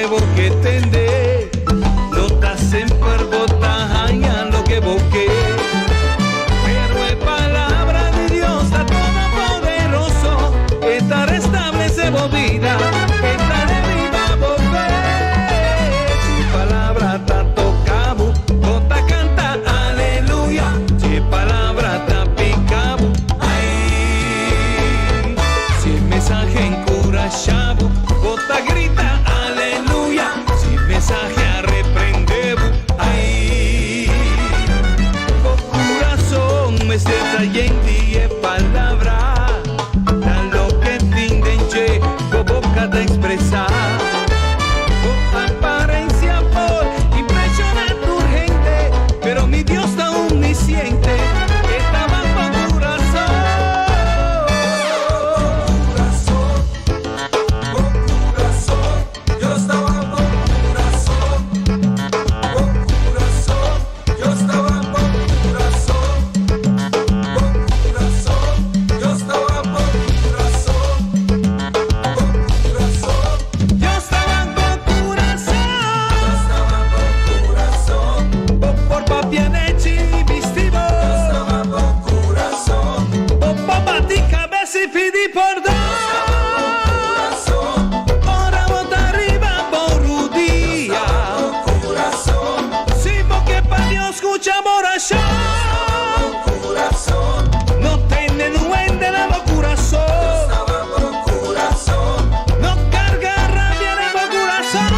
que vos que entender. No está sempre botar lo que vos que. Pero es palabra de Dios, está todopoderoso. Esta restablece vos vida. Esta de viva vos fe. Si palabra está tocado, vos canta aleluya. Si palabra está picado, ay. Si el mensaje encorajado, vos grita aleluya. Si el mensaje arreprende, ay. Vos corazón me está trayendo y es palabra. Tan lo que entienden, vos boca de expresar. Vos apariencia por impresionar tu gente, pero mi Dios está omnisciente. Estaba con corazón. Yo estaba con corazón. Con corazón. Yo estaba con corazón. Con corazón. Yo estaba con corazón. Con corazón. Yo estaba con corazón. Por papianechi y vestido. Yo estaba con corazón. Por batir cabeza y pedir perdón. Ora bota arriba por un día. Si porque para Dios escucha oración. No tiene nuende la corazón. No carga rabia en el corazón.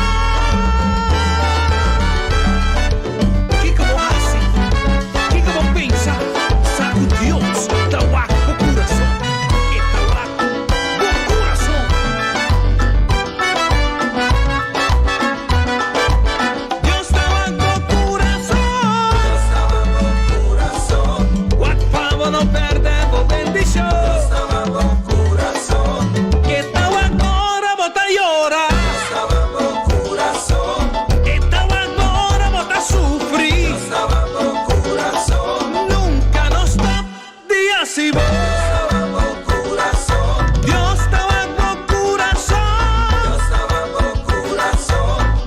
¿Qué como hace? ¿Qué como piensa? Saco Dios, trabajo por corazón. Trabajo por corazón. Yo estaba con corazón. What pavo no perdemos bendición. Que estaba agora bota llorar. Estaba agora bota sufrir. Nunca nos está día si vos. Dios estaba con corazón. Dios estaba con corazón.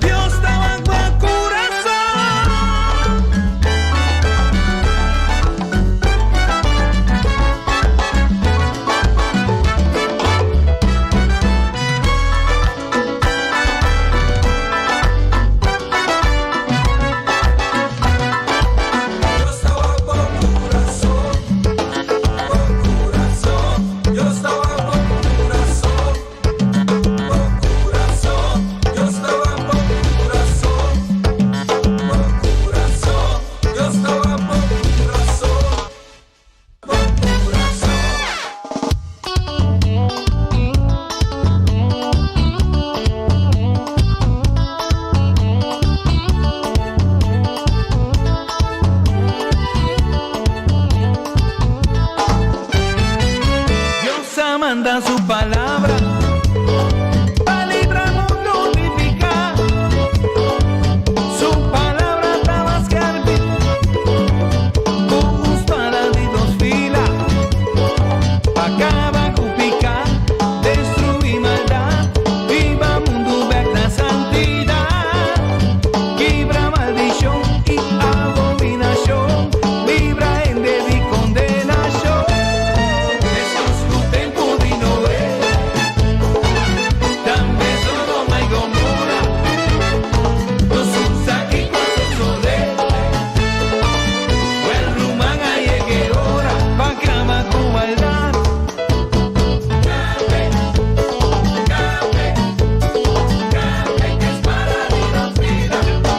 Dios manda su palabra para librar al mundo vivificar. Su palabra está más que ardid, con espada de dos filas, acaba con picar, destruir maldad, viva mundo verdad santidad, quebra maldición y abominación, libra en de condenación.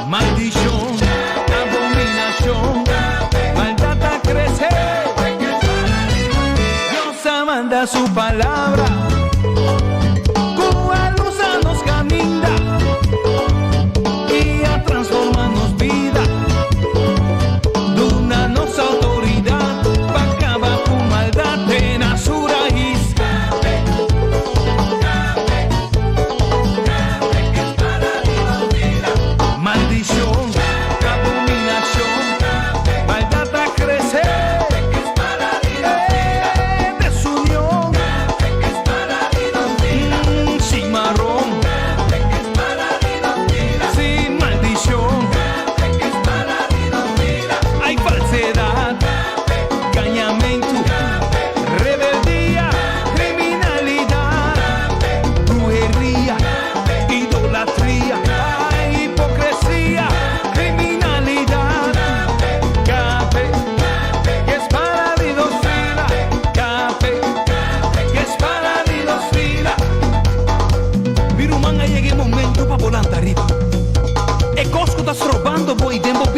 Maldición, abominación, maldad a crecer. Dios manda su palabra, como a luz a nos camina y a transformarnos vida. Duna nos autoridad para acabar con maldad en su raíz. Maldición, abominación, maldad a crecer. Desunión,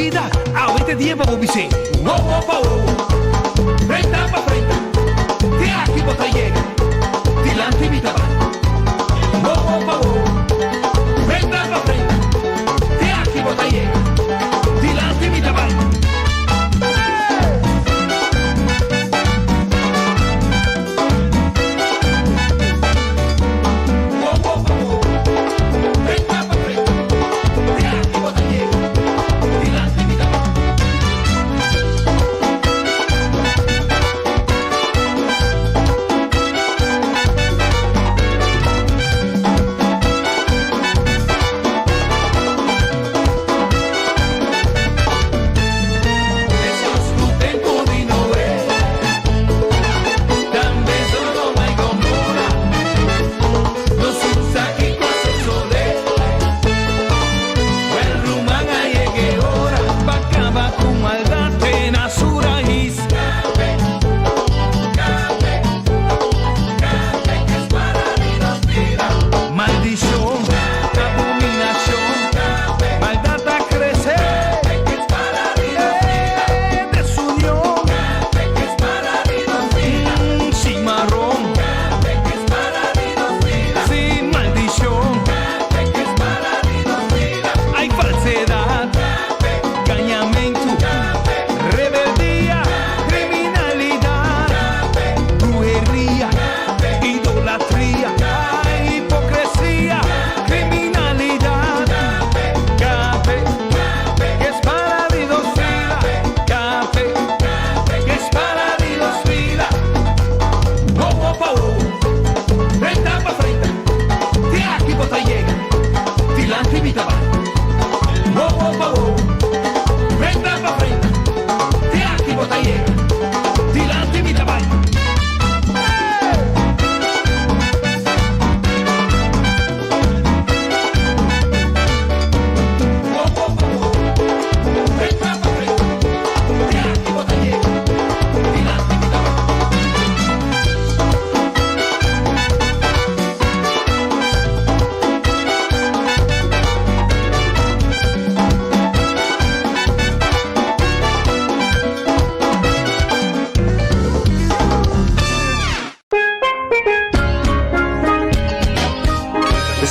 vida, ahorita tiempo vos dice, wow, wow, wow, frente pa' frente, te aquí vos te llega, dilante mi tabaco, wow, wow, wow, frente pa' frente, te aquí vos te llega, dilante mi tabaco.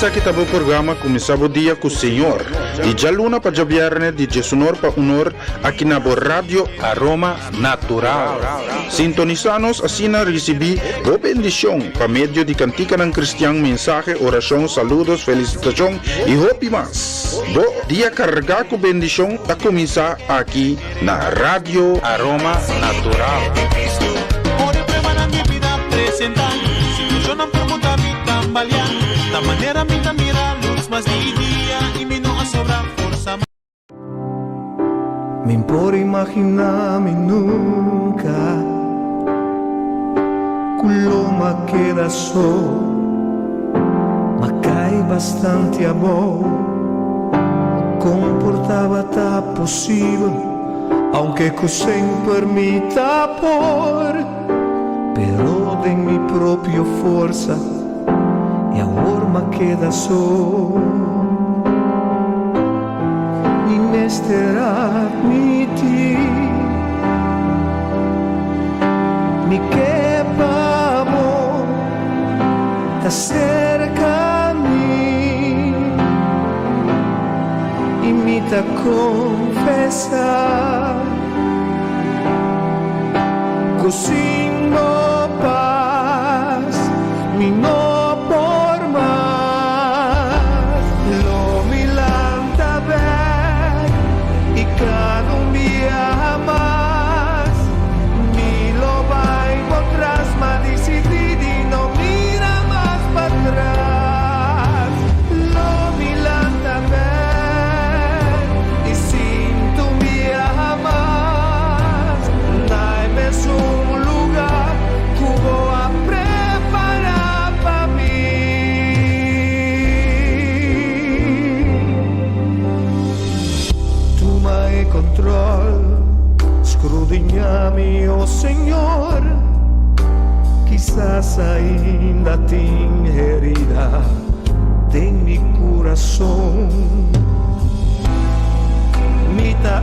Essa aqui tá o programa começava o dia com o Senhor. E já luna para já viernes de Jesunor para honor aqui na Rádio Aroma Natural. Sintonizanos assim na recebi boa bendição para meio de cantica ng cristiano, mensagem, oração, saludos, felicitação e hope mas. Bo dia carregar com bendição a começar aqui na Rádio Aroma Natural. Da manera me mira luz más día y mi no sobra fuerza. Me impor imaginarme nunca Kuloma queda só ma cai bastante amor comportava tá possível aunque sem permita por pero de mi propria forza e amor ma queda só e nesta admitir mi quepa amor tá cerca a mim e me tá confessar così no paz mi no escudriñame, oh Senhor, quizás ainda tem herida em mi coração. Me dá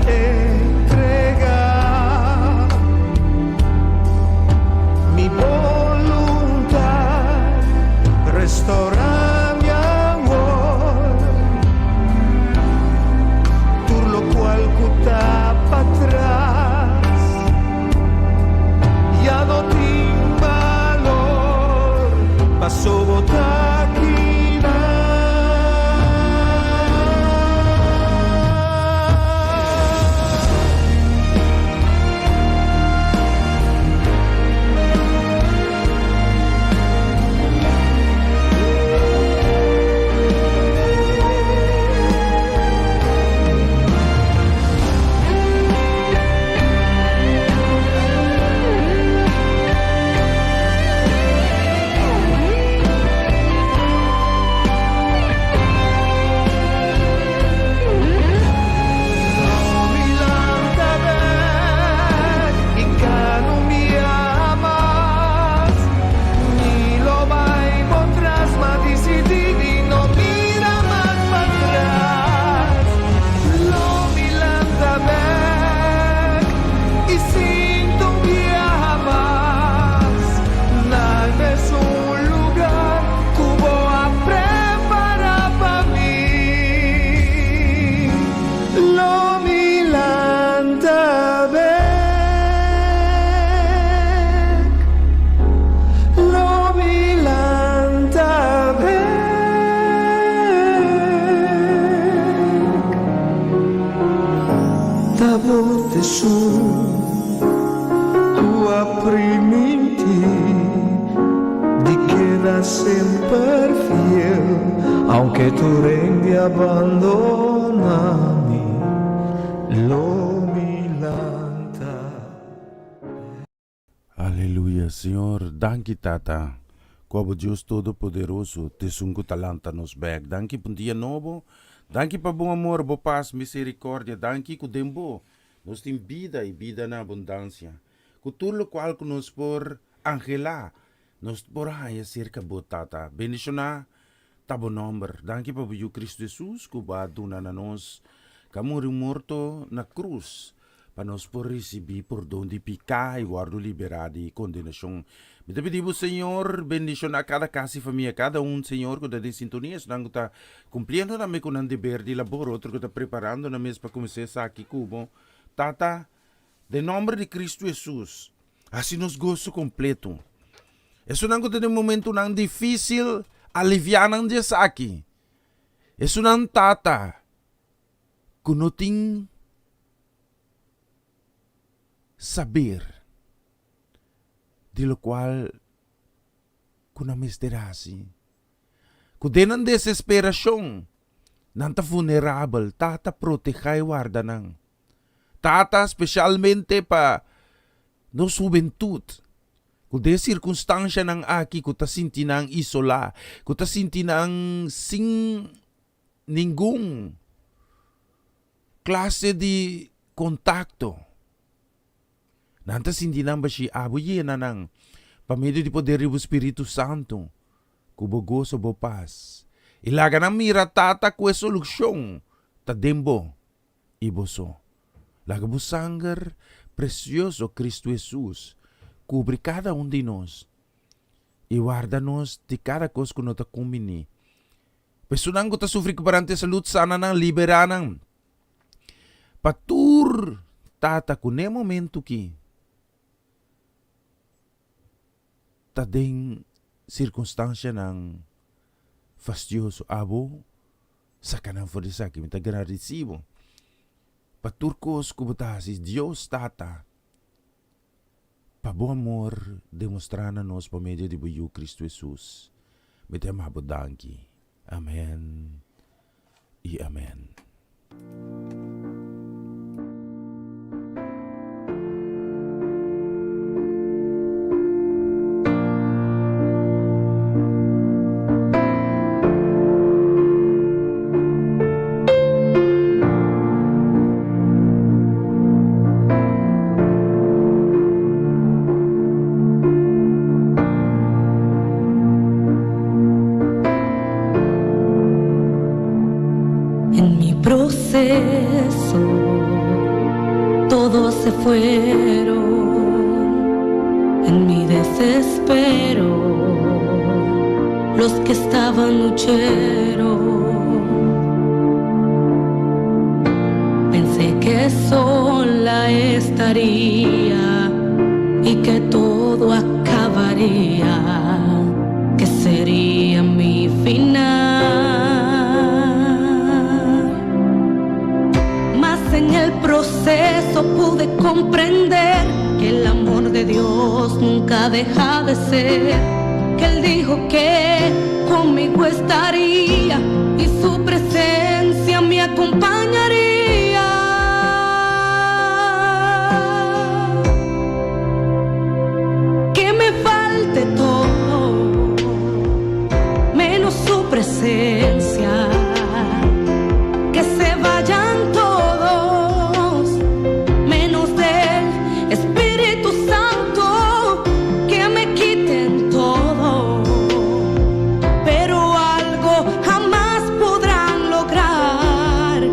Jesús, tú aprimienti di queda sempre fiel, aunque tu rendi abbandonami, lo milanta. Aleluia, Senhor. Danke, Tata. Como Deus Todo-Poderoso, te sungo talanta nos bag. Danke por dia novo. Danke pa bom amor, bo paz, misericórdia. Danke ku dembo. Nos tem vida e vida na abundância. Ku tudo qual que nos por angela. Nos por haya cerca bo Tata. Bendicionar tabo nombre. Danke pa bu Cristo Jesus, ku ba duna na nos. Kamu morto na cruz. Para nós por receber perdão de picar e guardo liberado de condenação. Me pedimos, Senhor, bendição a cada casa e família, cada Senhor, que está em sintonia, senão que está cumprindo na me com um dever de labor, outro que está preparando na mesa para começar aqui, cubo. Tata, de nome de Cristo Jesus, assim nos gozo completo. Isso não que tem um momento não difícil, aliviar não dias aqui. Isso não, Tata, que não tem saber, de lo qual kuna misterasi. Kudenan desesperação, nanta vulnerável, Tata protegay guarda nang. Tata specialmente pa no juventud. Kude circunstansya ng aki, kuta sinti nang isola, kuta sinti nang sing ningún klase di kontakto. Nantas hindi nang ba siya abuyin na nang pamilya di poder do Espiritu Santo, kubogo sa bopas. Ilaga ng mira Tata kwe solusyon, tadembo, iboso. Laga busangar, precioso Cristo Jesus, cubre cada de nós. E guarda-nos de cada coisa que nós kumini. Pesunang ko ta sufri kubarante salut sana nang liberanang. Patur, Tata, kune momento ki. Tadeng circunstansya ng fastioso abo sa kanang fodisaki minta gana resibo paturkos kubutasis Dios Tata pabo amor demonstrana nos por medio de buyu Cristo Jesus mete mabudanki amen e amen. Proceso, todos se fueron en mi desespero, los que estaban lucheros. Pensé que sola estaría y que todo acabaría, que sería mi final. En el proceso pude comprender que el amor de Dios nunca deja de ser, que Él dijo que conmigo estaría y su presencia me acompañaría. Que me falte todo, menos su presencia, que se vayan todos menos del Espíritu Santo, que me quiten todo, pero algo jamás podrán lograr,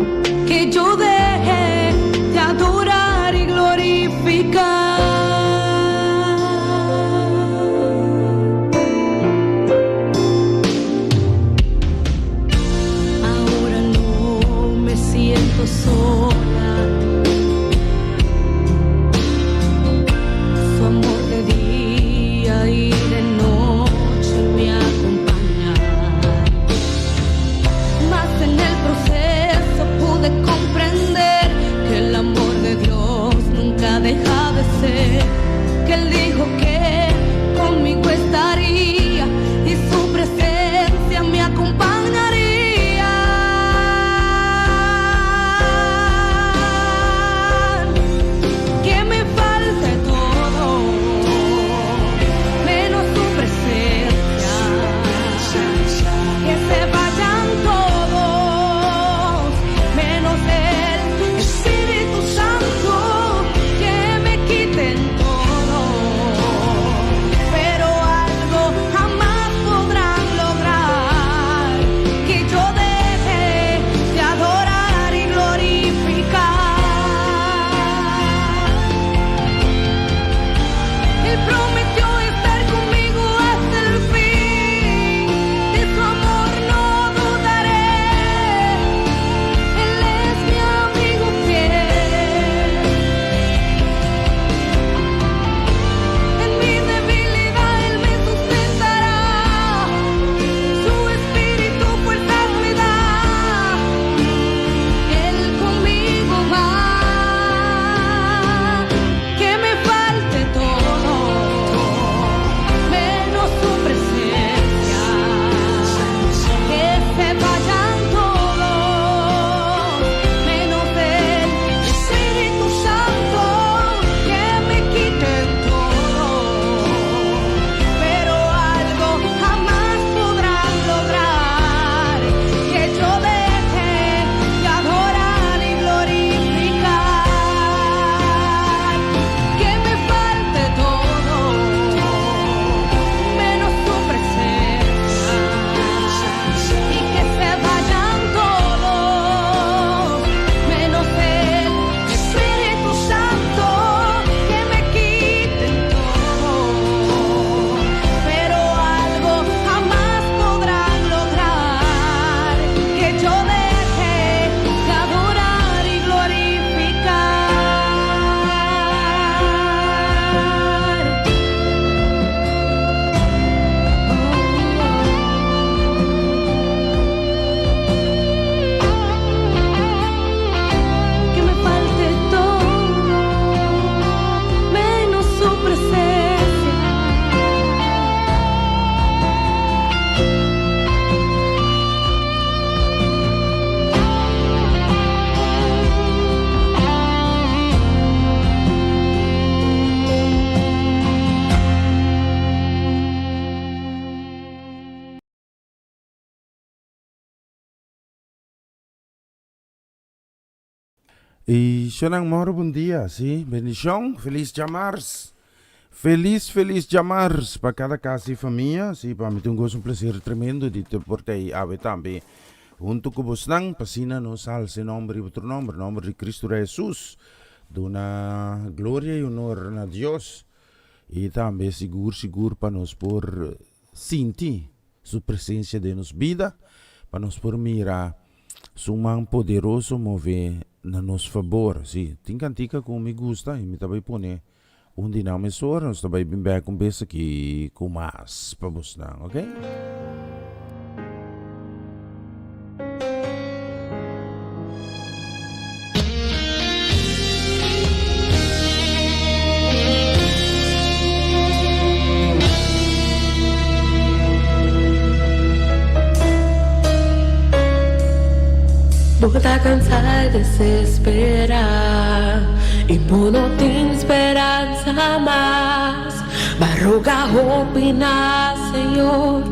Y senang moro bom dia, sí. Bendición, feliz llamars. Feliz llamars para cada casa y familia. Sí, para mí tengo un placer tremendo de te portei ave también. Junto con vos nang, pasina nos alce nombre y otro nombre de Cristo Jesús. Dona gloria y honor a Dios. Y también seguro para nos por sentir su presencia de nos vida. Para nos por mirar su man poderoso mover na nos favor. Sí, tem cantica como me gusta e me também pone dinamisor, nós também bem bem conversa aqui com mais para você, ok? Vou tá cansada de se esperar e vou não tem esperança mais. Vai rogar opinar, Senhor,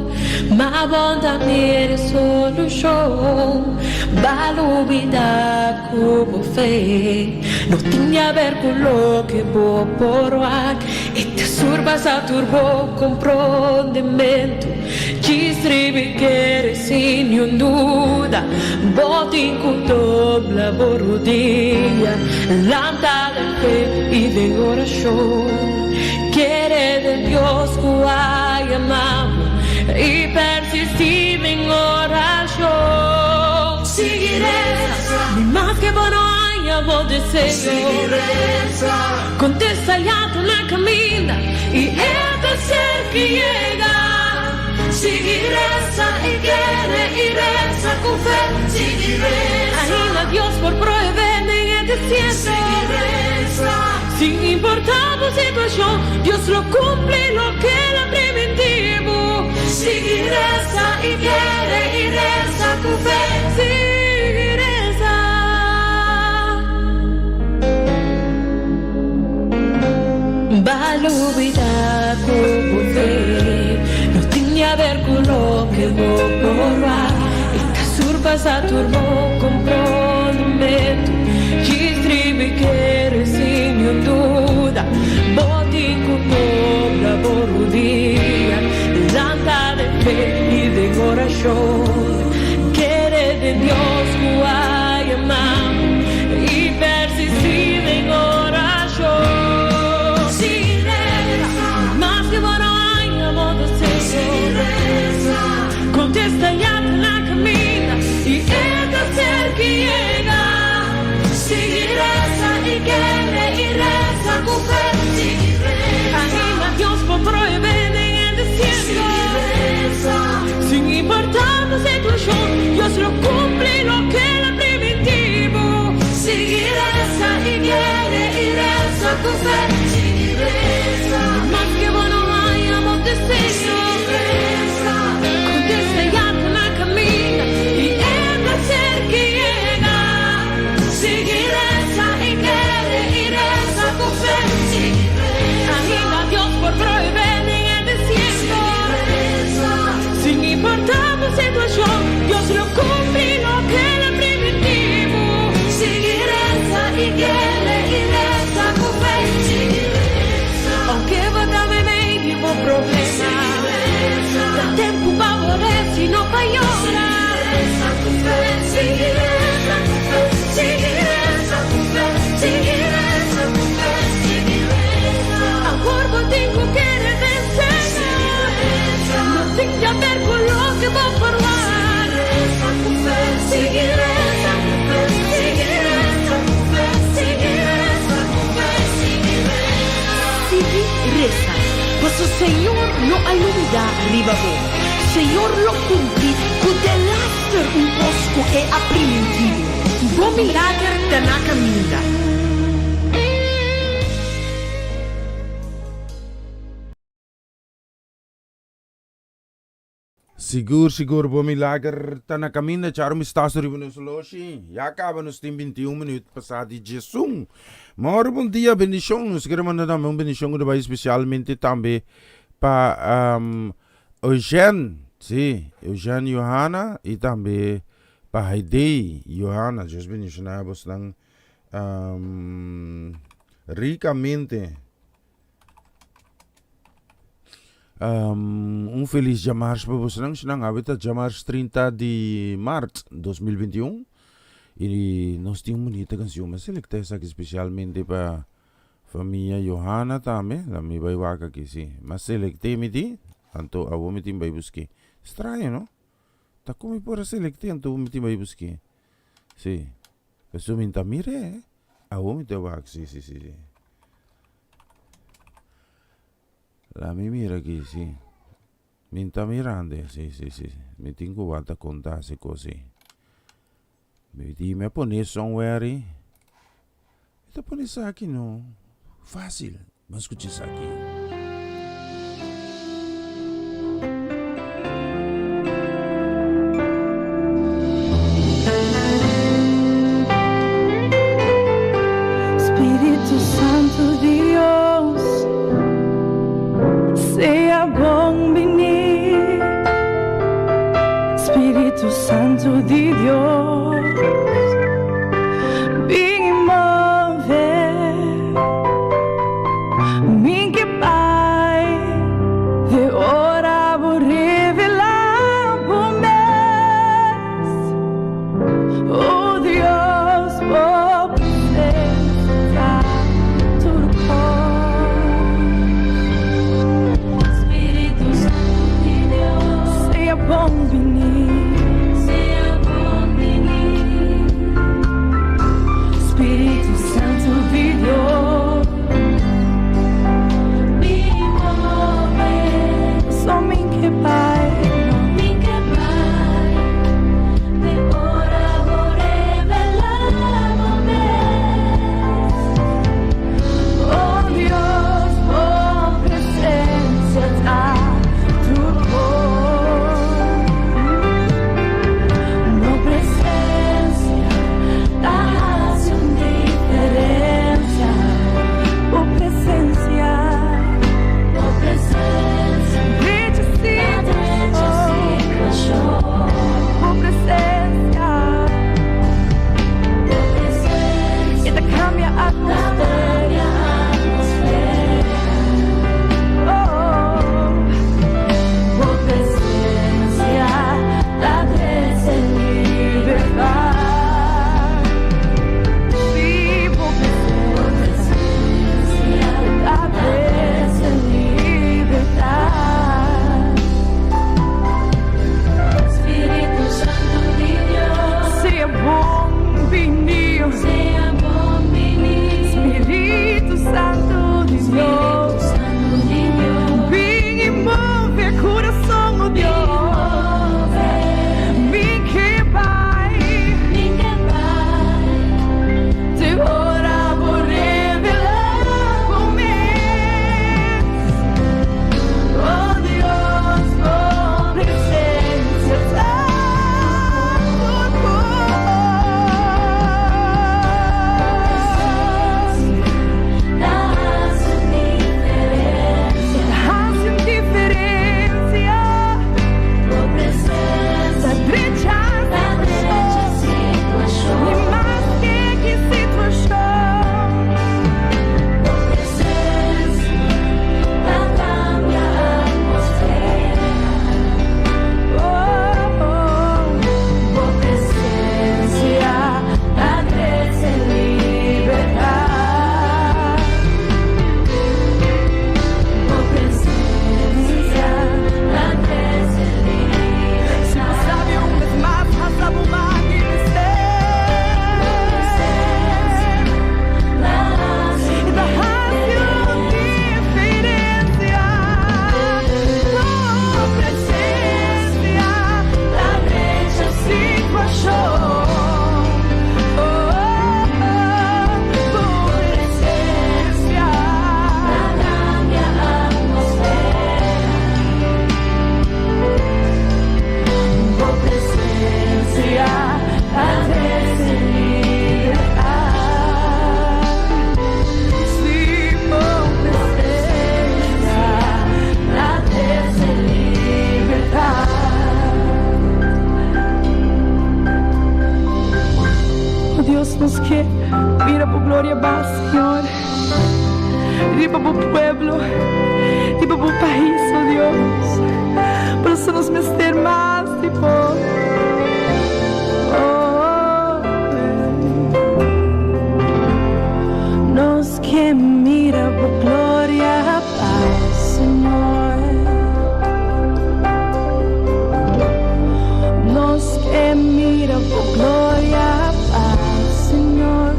mas bom também é solução. Vai duvidar com fé, não tinha a ver com o que vou provar. E te surbas a turbo compreendimento. Distribi che sin duda, botin con doble borodia, lanta del fe y de oración, quiere de Dios que amamos y persistir en oración. Seguiré, más que bueno haya vos deseo, contesta ya tu la camina y el ser que llega. Seguiresa y quiere y reza con fe. Seguiresa. Anima a Dios por proveer en el desierto. Seguiresa. Sin importar tu situación, Dios lo cumple lo que era preventivo. Seguiresa y quiere y reza con fe. Seguiresa. Valubida con fe. A ver con lo que voy provar e te surpas a turbo comprometo distribi che sin duda boti con la borodia lanta de fe y de oración quiere de Dios que amamos y persistir en oración. Contesta ya la camina y el tercer que llega. Seguiresa y quiere y reza con fe. Anima a Dios por proveer en el desierto. Sin importar la situación, Dios lo cumple lo que era preventivo. Seguiresa y quiere y reza con fe. Más que bueno hayamos deseo. Dios lo cumple lo que era preventivo. Seguiresa y quiere y reza con fe. Aunque votame meglio un problema, da tempo va volere si no pa llorar. Seguiresa con fe, seguiresa con fe, seguiresa con fe, seguiresa. Ancora tengo que vencer, no tengo a ver con lo que voy a formar. Seguiresa con fe, seguiresa con fe, seguiresa con fe, seguiresa. Pues el Señor no alumbra arriba vos. Señor lo cumple con delante un bosco que ha primitivo. Vos milagre te la camina. Sigur, bom milagre tá na caminho, charo me está sorrindo nos loji. Já acaba nos tem 21 minutos passado de Jesus. Moro bom dia, bendição. Nós queremos mandar uma bendição especialmente também para Eugênio, sim, Eugênio Johanna e também para Heidi Johanna. Deus bendicionar vocês ricamente. Feliz Jamars para vocês. Nang habita Jamars 30 de março 2021. E nós temos bonita canção, mas selecta essa aqui especialmente para família Johanna também. La mi vai vaca aqui, sim. Mas selectei me di, anto a me tim vai buscar. Estranho, não? Tá como por selectei, anto me tim vai buscar. Sim. Pessoa minta mire, a me te vaca, sim. La mi mira aqui, sim. Minta mirando, sim. Me tenho volta contar se così. Me pone somewhere. Ita pone isso aqui não. Fácil. Mas escute isso aqui. Espírito Santo de Deus, seja bom venir. Espírito Santo de Deus, vem mover. Minha Pai, de hora vou revelar por mês. Oh Deus, vou precisar tudo com Espírito Santo de Deus, seja bom venir. Seja bom venir. Dios nos quiere, mira por gloria va, Señor. Riba por pueblo, riba por país, oh Dios. Por eso nos meter más, tipo. Nos que mira por gloria va, Señor. Nos que mira por gloria va, Señor.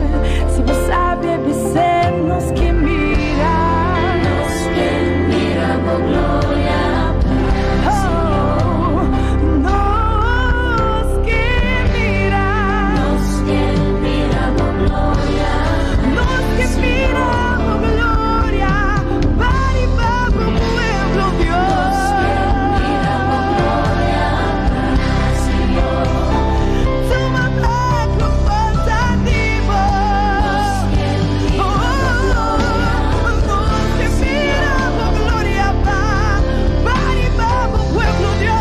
Se você sabe vencer, nos que mira por gloria va, Señor. Nos que mira por gloria, nos que mira por gloria, para y va por pueblo, Dios. Nos que mira por gloria va, Señor. Toma back lo pasativo. Nos que mira por gloria va, para y va por pueblo, Dios.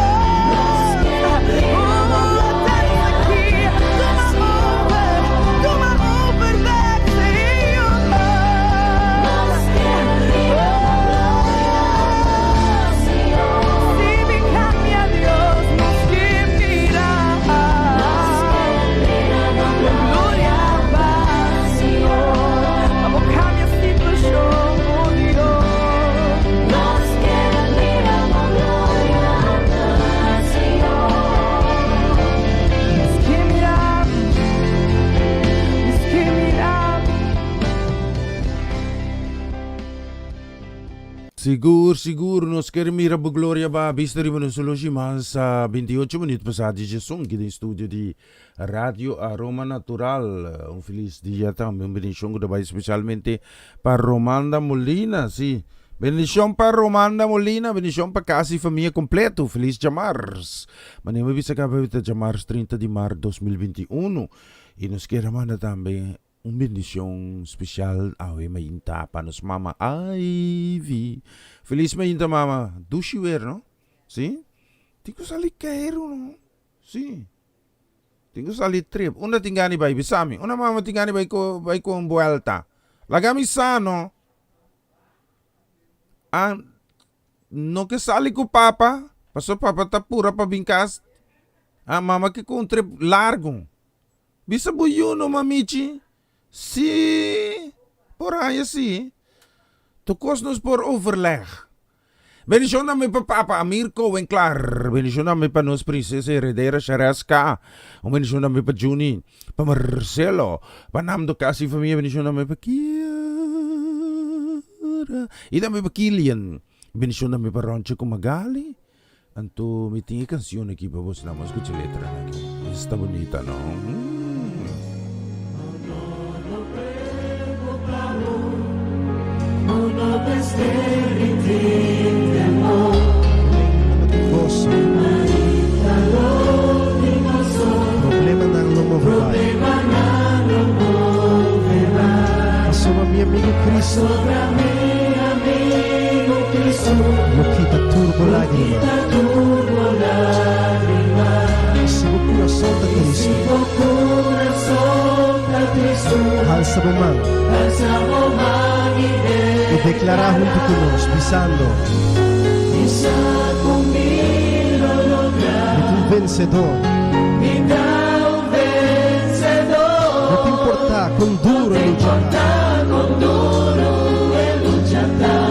Toma over back, Señor. Si me cambia Dios, nos que mira por gloria va, Señor. Vamos cambia situación, oh Dios. Nos que mira por gloria va, Señor. Nos que mira. Siguro, nos quer mira por gloria ba, visto rimanos solusi mas sa 28 minutos passati de som aqui do estúdio de Radio Aroma Natural. Feliz dia também, bendição que vai especialmente para Romanda Molina, sim. Bendição para Romanda Molina, bendição para casa e família completo. Feliz Jamars. Manima bisa ka pa Jamars 30 de março 2021. E nos quer manda também bendição especial awe mainta para nos mama Ivy. Feliz mainta mama. Dushiwer, no? Sim? Tico sali cairo, no? Sim. Tico sali trip. Una tingani bay bisami. Una mama tingani bay ko vuelta. Lagami sano. No que sali ko papa. Paso papa tapura pa bingkas. Mama que com trip largo. Bisa buyuno mamichi. Sim, por aí sim. Tocos nos por overleg. Bendição namin pa Papa Amirko en Clar. Bendição namin pa nos Princesa Heredera Sharaska. Bendição namin pa Juni. Pa Marcelo. Pa Namdo Kasi Familia. Bendição namin pa Kiara. E namin pa Kilian. Bendição namin pa Ronche Kumagali. Anto may tingi kansyon aqui pa vos naman. Escuche letra na aqui. Está bonita, no? Problema não moverá. Sobre meu amigo Cristo. Lo quita turbo lágrima. Se o coração da Cristo. Alza a mão. E declara junto conosco, pisando. E tu vencedor. Não te importa com duro luchar.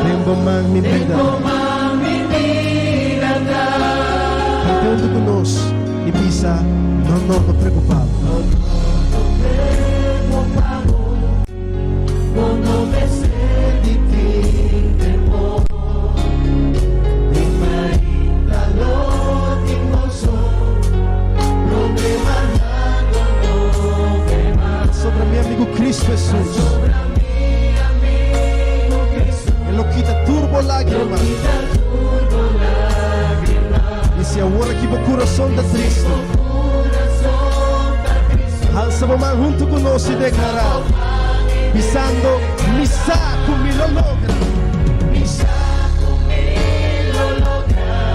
Tempo man mi vida. Cante junto conosco e pisa, não nos preocupamos. Sobre meu amigo Cristo Jesus. Ele lo quita turbo lágrima. E se agora que o coração está triste, alça a mão junto conosco e declara, pisando, misa comigo logra.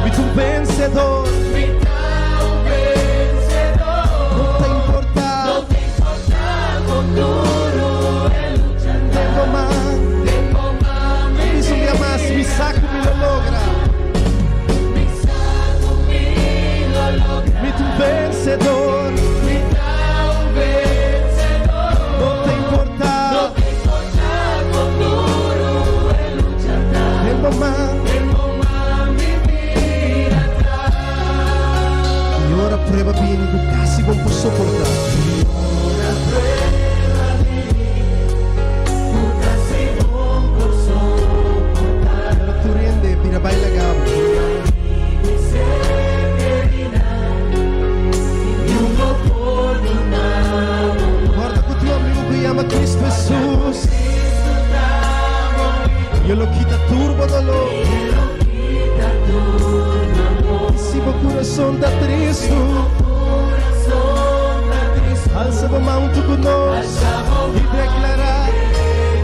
E tu vencedor. Não te importa Yo lo quita turbo dolor. Si o coração tá triste, alça a mão tu conosco e declara: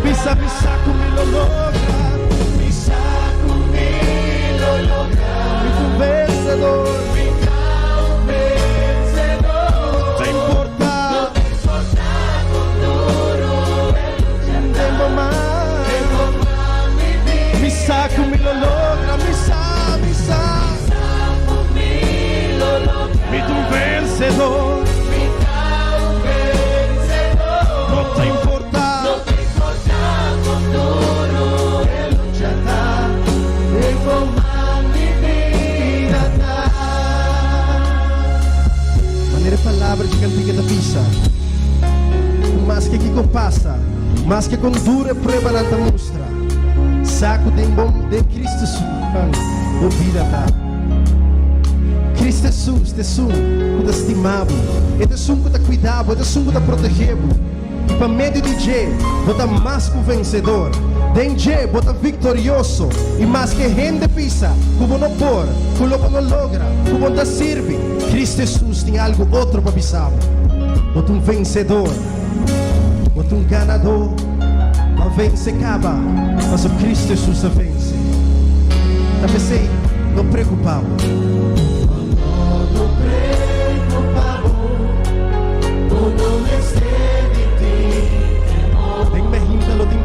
Misa, misa comigo logra, misa comigo logra, mi tu vencedor, no te importa con duro, tempo más, misa comigo logra, misa, misa, mi tu vencedor. No te importa con duro que lucha está, tengo más mi vida está. Maneira palavra de cantiga da pisa, mas que passa, mas que com dura prova não te mostra, saco de bom de Cristo supan, o vida está. Cristo Jesus, te sun, que te estimava, e te sun que te cuidava, e te sun que te protegeva. E para meio de Jé, bota mais que o vencedor. De Jé, bota vitorioso. E mais que gente pisa, como não por, como não logra, como não serve. Cristo Jesus tem algo outro para pisar. Bota vencedor, bota ganador. A vence acaba, mas o Cristo Jesus a vence. Eu pensei, não preocupava.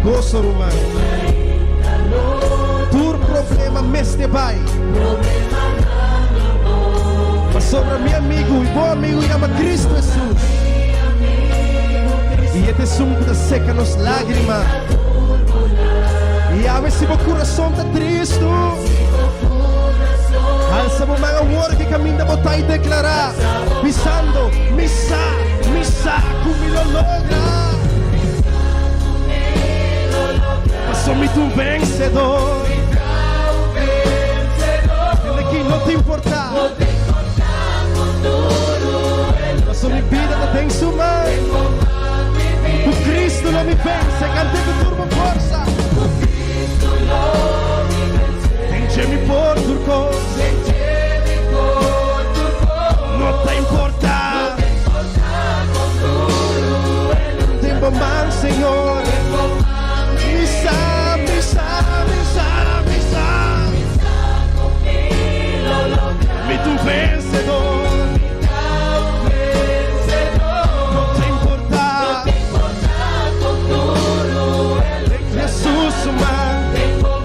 Gozo rumano, tur problema meste vai, mas sobre meu amigo e bom amigo chama Cristo Jesus, e este sumo que seca nos lágrimas, e a ver se o coração está triste, alça a mão agora que caminha botar e declarar, pisando, misa, misa, comigo logra. Soy tu vencedor. Dile que no te importa con duro. Mas mi vida no tem su mano. O Cristo não me vence. Cante con turbo forza. O Cristo não me vence. Tem-me por turco. No te importa con duro. Tempo mal, Senhor. Misa, misa, misa, misa, mi tu vencedor, no te importa con duro, Jesús man, con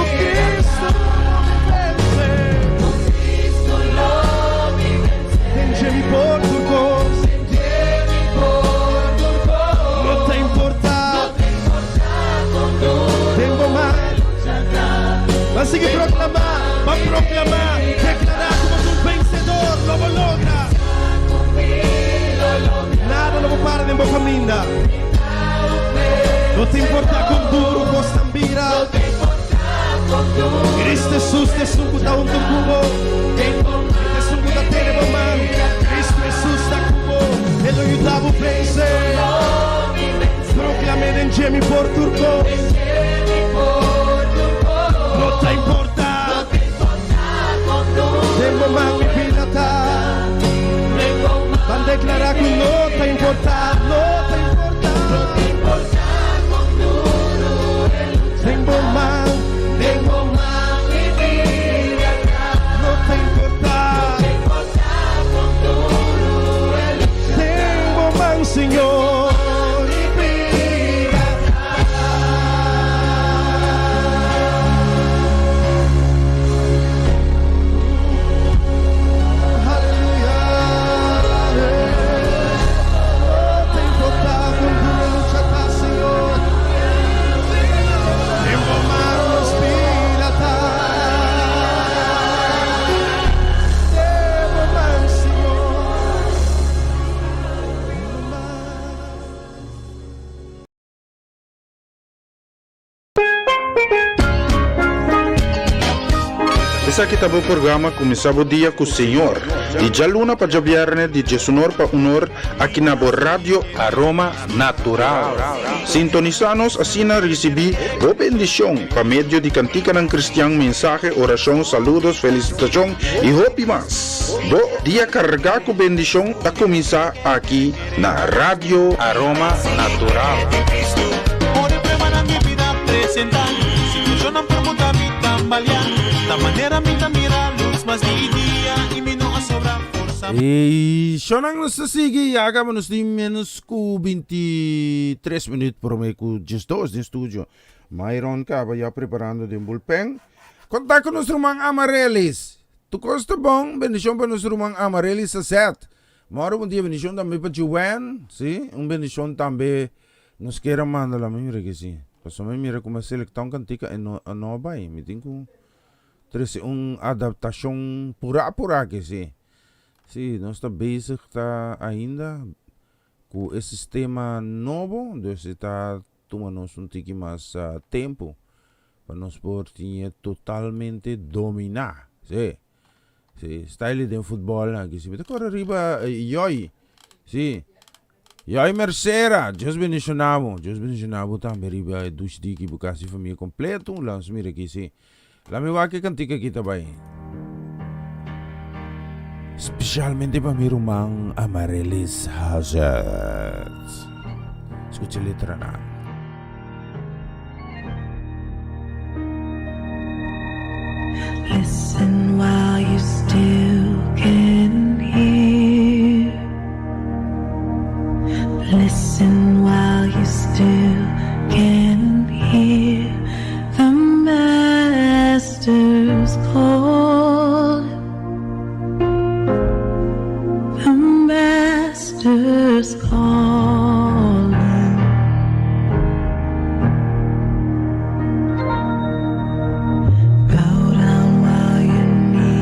Cristo me vence, déjame por tu voz, no te importa. Mas sigue proclamar, va a proclamar, declarar como tu vencedor, lo logra. Nada lo para de boca minda. No te importa con duro, costambira. Cristo Jesus te sucuta un turcubo. Te sucuta tenebo man. Cristo Jesus ta cubo. Ele aiutava o vencer. Proclame en Jemi por turco. No te importa con duro. Tengo más mi vida está. Van a declarar que no te importa, no te importa. No te importa con duro. Tengo más mi vida está. No te importa con duro. Tengo más, Señor. Essa que estava o programa começava o dia com o Senhor. De jaluna para javiarne, de jesunor para unor, aqui na Rádio Aroma Natural. Sintonizanos assim na recebi boa bendição para meio de cantica ng cristiang mensaje, oração, saludos, felicitação e hope mas. Bo dia carregar com bendição a começar aqui na Rádio Aroma Natural. Ore prema mi vida presentar, situación ang permuta mi tambalian, la manera mi tamira luz mas di dia y mi no sobra forza. E siya nang nasasigi, yaga mo di menos ku 23 minutes por may ku just dos din studio. Mayroon ka ba ya preparando din bullpen? Kontak ko nos rumang Amarelis. Tukos to bong, bendisyon pa nos rumang Amarelis sa set. Maro mo dia bendisyon tambe pa Juwen, si? Bendisyon tambe nos kera mandala mi mira que si. Paso me mira como selecta un cantica no vai, me tengo tres adaptação pura que si. Si, nós está bezig tá ainda com esse sistema novo, dus está tomando um tiki mais tempo para nós poder totalmente dominar, si. Si, style de futebol que si, me corre arriba yoi, si. Yoi Mercera, Deus bendicionavo também riba dos diki bukasi família completo, lanç mira que si. La me va que cantica kita bay. Especialmente para mi rumang Amarelis Hazards. Escucha letra na. Listen while you still can hear. Listen while you still can hear the Master's call. The Master's calling. Bow down while you kneel.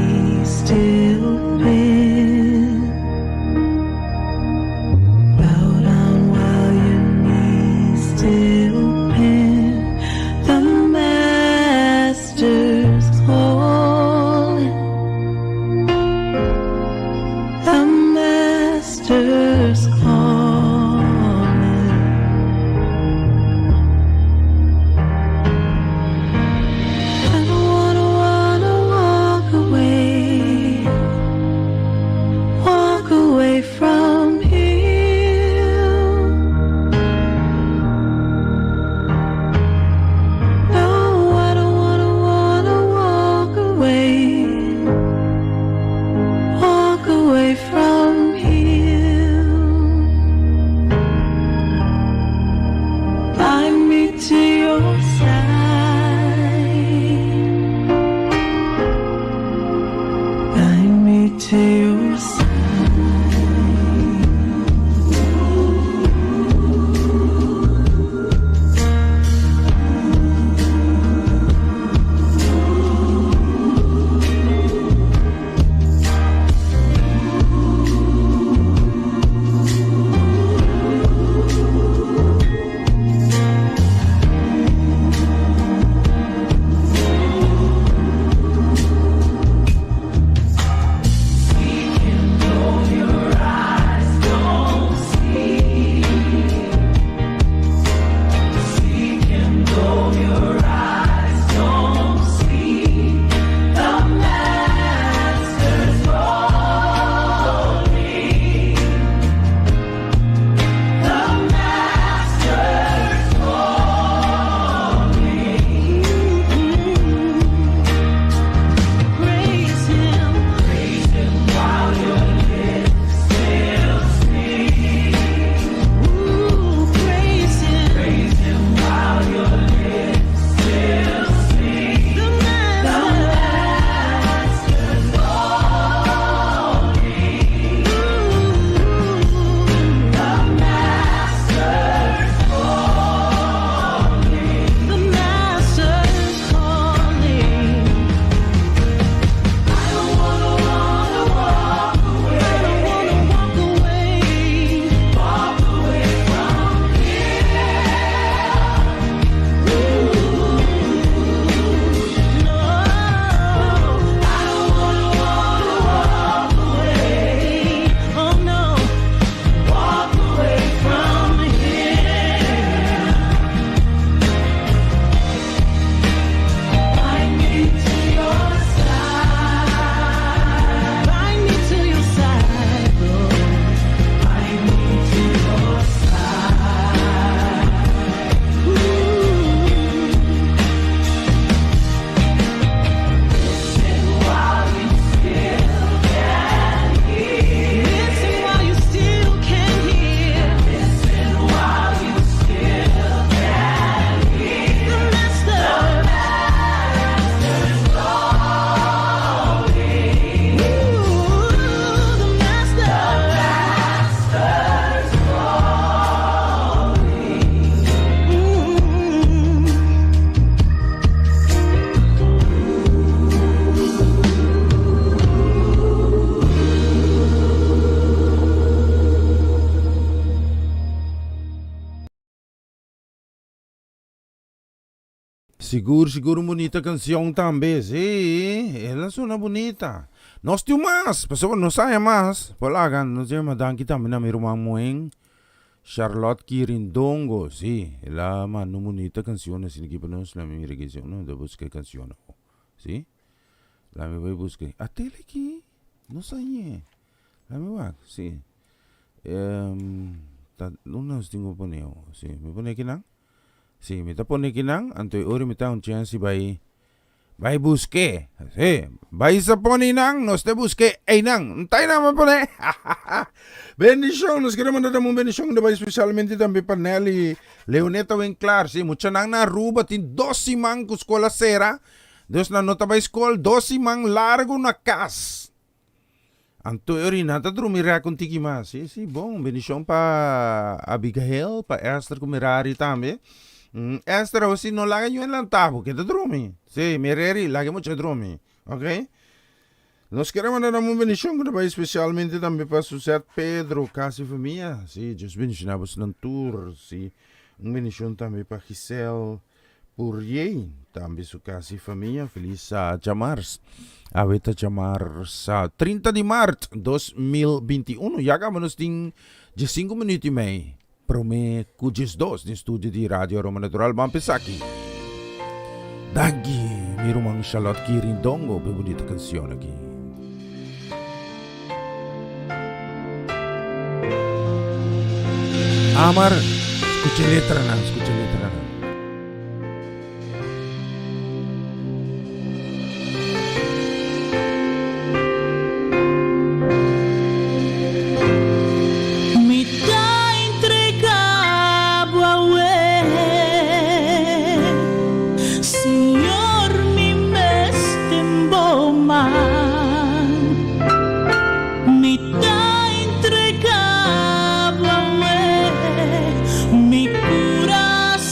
Seguro bonita canção também, sim. Ela suena bonita. Nós temos mais, pessoal, não saia mais. Polagan, nós temos dan kita na may rumang moeng. Charlotte Quirindongo, sim. Ela mano bonita canção, sinikipanos na may regisyon, no? Da busca canção, sim. Lá me vai buscar. Até aqui, não saia. Lá me vai, sim. Não nós temos poneo, sim. Me pone aqui não? Sim, me tapone aqui não. Antoy ori me ta un chance vai busque. Sí, vai sa poni nang, nos te busque ay nang. Antay na mapone. Bendición, nos queremos dar un bendición de especialmente também para Nelly Leoneta Winklar. Sí, mucha nang na ruba tin 12 mang ku escola sera. Deus na nota ba escola 12 mang largo na kas. Antoy ori nata drumira con tiki mas. Sí, bom, bendición pa Abigail, pa Esther Kumirari também. Esther, assim, não larga eu em tabo, que te drome. Sim, mereri, larga muito drome. Ok? Nós queremos dar uma bendição especialmente também para José Pedro, casa e família. Sim, Deus bendicionamos na tour. Sim, uma bendição também para Giselle Purrier, também sua casa e família. Feliz Jamars. Aveta Jamars, 30 de março de 2021. Já acabamos de 5 minutos e meio. Prome Kujis 2 di studio di Radio Roma Natural Mampesaki. Daggi, mi rumang Charlotte Quirindongo, per bonita canzone aqui. Amar, escucha letra na. Mi corazón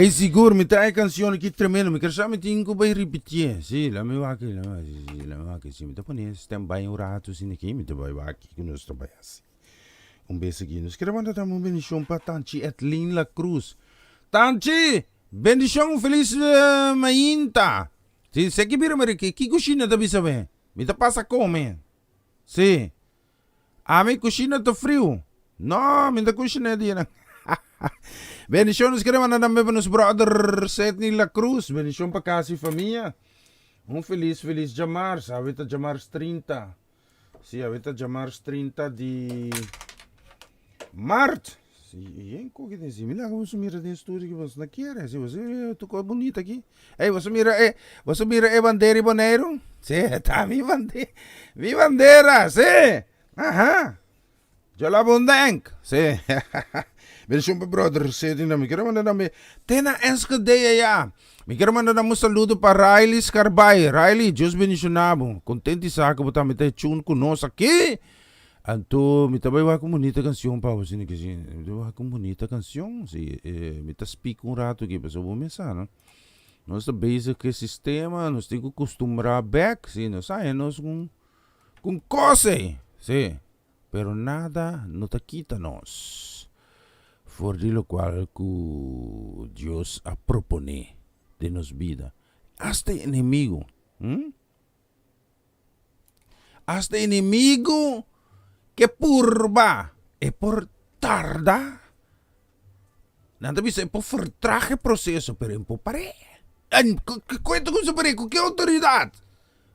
Hey, seguro, me tá a canção aqui tremendo, me quer saber tem que vai repetir. Sim, lá me vai aqui, sim, me tá pondo stand-by um rato, assim, aqui, me tá vai aqui, que nós trabalhamos. Beijo aqui, nós queremos mandar uma bendição para Tanchi Etlin La Cruz. Tanchi, bendição feliz mainta. Se você que vira que cozinha tá bisa bem? Me tá passa comer. Sim. A minha cozinha tá frio. Não, me tá cozinha dia na. Bendição, nós queremos mandar para nos brother Setni La Cruz. Bendição para casa e família. Feliz Jamar, sabe tá Jamar 30. Sim, aveta Jamar 30 de Marte. Sim, que tem sim. Mira, você mira de estúdio que você não quer. Se você tocou bonito aqui. Ei, você mira bandeira e boneiro? Sim, tá mi bandeira, sim. Aham. Jola bondank. Sim. Bendição para brother, sim, me quero mandar me. Tena enskade ya. Me quero mandar um saludo para Riley Scarbay. Riley, Deus bendicionado. Contente sa ka botar me te tune conosco aqui. Anto, me também vai com bonita canção para você, né? Que me vai com bonita canção, sim. Me tá speak um rato aqui, pessoal, vou pensar, não? Nós tá basic sistema, nós temos que acostumar back, sim, nós saímos com coisa, sim. Pero nada não tá quita nós. For de lo qual que Deus a propone de nos vida. Hasta inimigo, hasta inimigo que purba é por tarda. Nada bisa é por vertragen processo, pero é por pare. Cuento com isso pare, com que autoridade?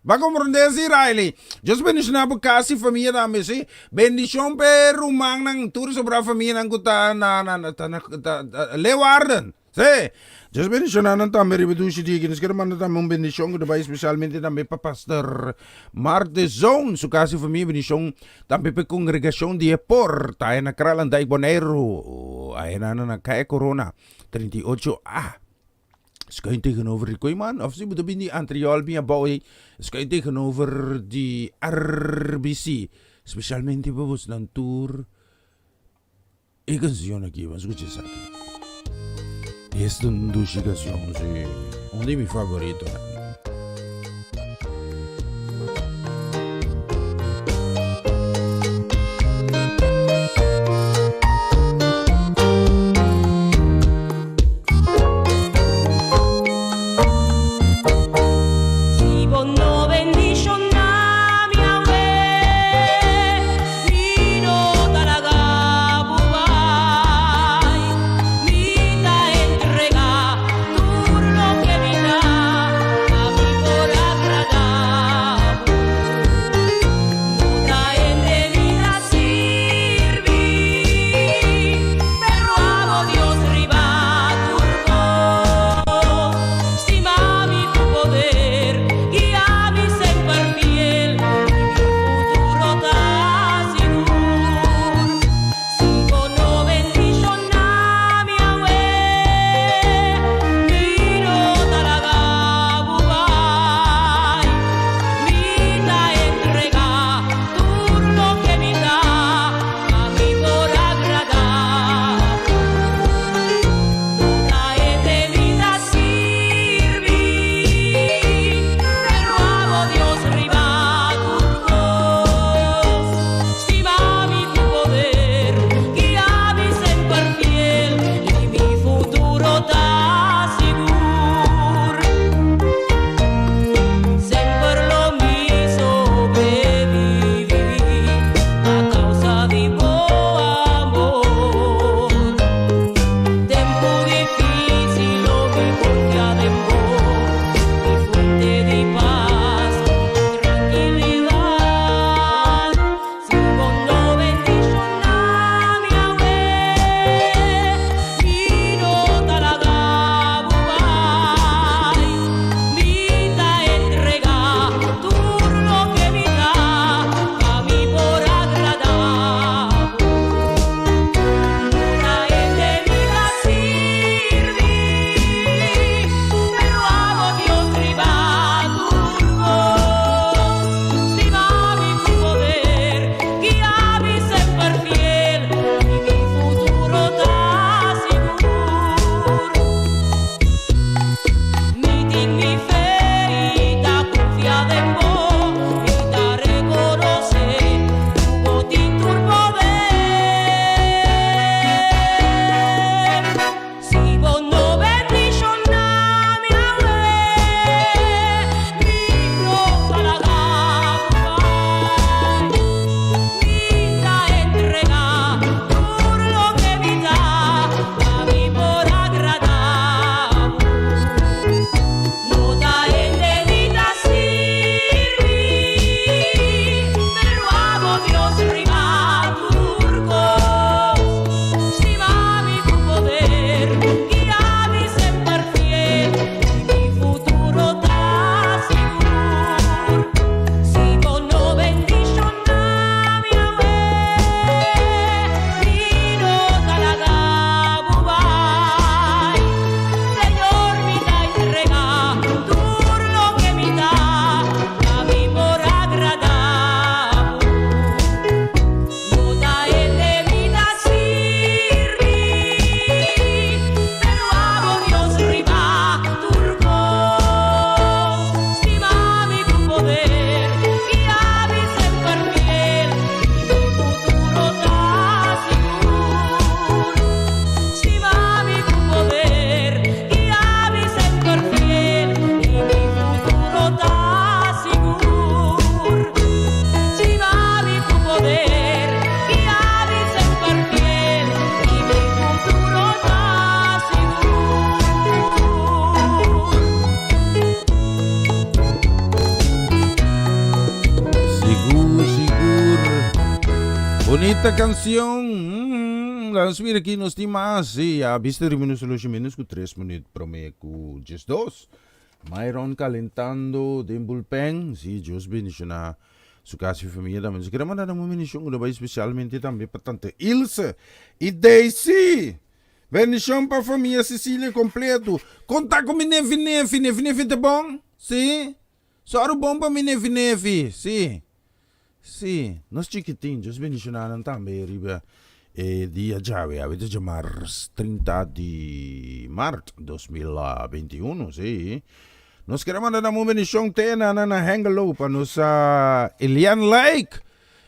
Vai compreender si Riley. Deus bendicionar por casa e família da mesi. Bendição per rumang nang tur sobre a família nang kuta na Leeuwarden. Sim. Deus bendicionar nang também rebedushi digi. Nós queremos mandar também bendição que vai especialmente também para pastor Martezon. Su casa e família bendição também para congregação de Epor. Tayo na Kralan Daig Bonero. Ay na kaya Corona 38A. Schuin tegenover de Koeman, of ze moeten binnen Antriol bij bouwen. Schuin tegenover die RBC. Specialmente bewust dan tour. Ik een zin aqui, mas goed je sabe. Este um dos canções, um de meus favoritos. Bonita canción. Vamos ver aqui nos temas. Sí, a vista de menos com 3 minutos para mim com 2. Mayroon calentando de bullpen. Sí, Deus bendiga na sua casa e família também. Se quer mandar uma bendição, especialmente também para tanta Ilse e Daisy. Bendição para a família Cecília completo. Contar com minha Nefi, tá bom? Sim? Só o bom para minha Nefi, sim. Sim, nós chiquitinhos, Deus bendicionaram também, riba, dia Javi, a vida de março, 30 de março de 2021, sim. Nós queremos mandar uma bendição na Hengelo para nossa Elian Lake.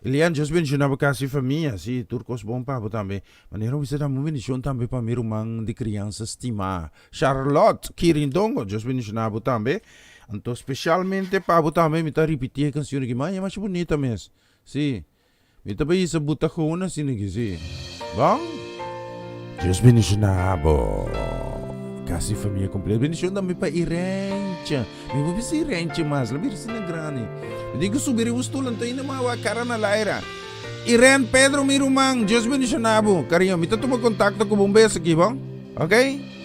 Elian, Deus bendicionava a casa e família, sim, turcos bom papo também. Mas nós vamos dar uma bendição também para meu irmão de crianças estimar. Charlotte Quirindongo, Deus bendicionava também. Então, especialmente para botar também, me repetir a canção que mais é mais bonita mesmo. Sim. Me também isso botar com uma assim que sim. Bom? Deus bendicionado. Casa e família completa. Bendição também para Irencha. Me vou ver se Irencha mais. Lá vir se na grande. Me digo subir o estolo, então ainda mais a cara na laira. Iren Pedro, meu irmão. Deus bendicionado. Carinho, me toma contato com o bombeiro aqui, bom? Ok?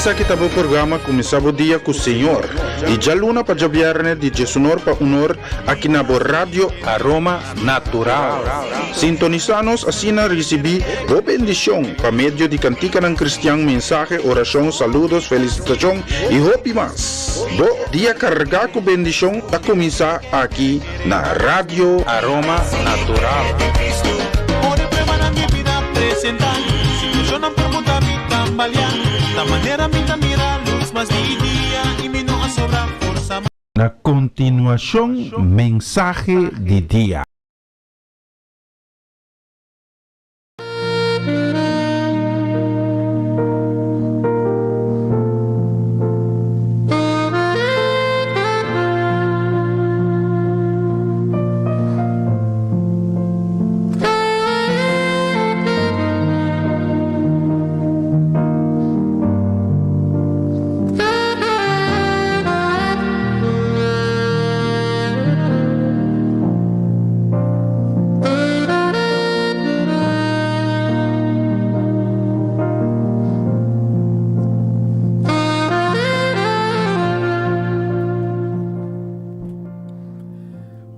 Essa aqui tava o programa começava o dia com o Senhor. E já luna para viernes de Jesunor para unor aqui na Rádio Aroma Natural. Sintonizanos assim na recebi boa bendição para meio de cantica ng cristiano mensagem, oração, saludos, felicitação e hope mas. Bo dia carregar com bendição a começar aqui na Rádio Aroma Natural. Ore prema ng ibina presentan Sitwasyon ang permuta mi tambalian Ta manera mi tamira luz mas di dia Imino ang sobra forsa Na continuación, mensaje de día.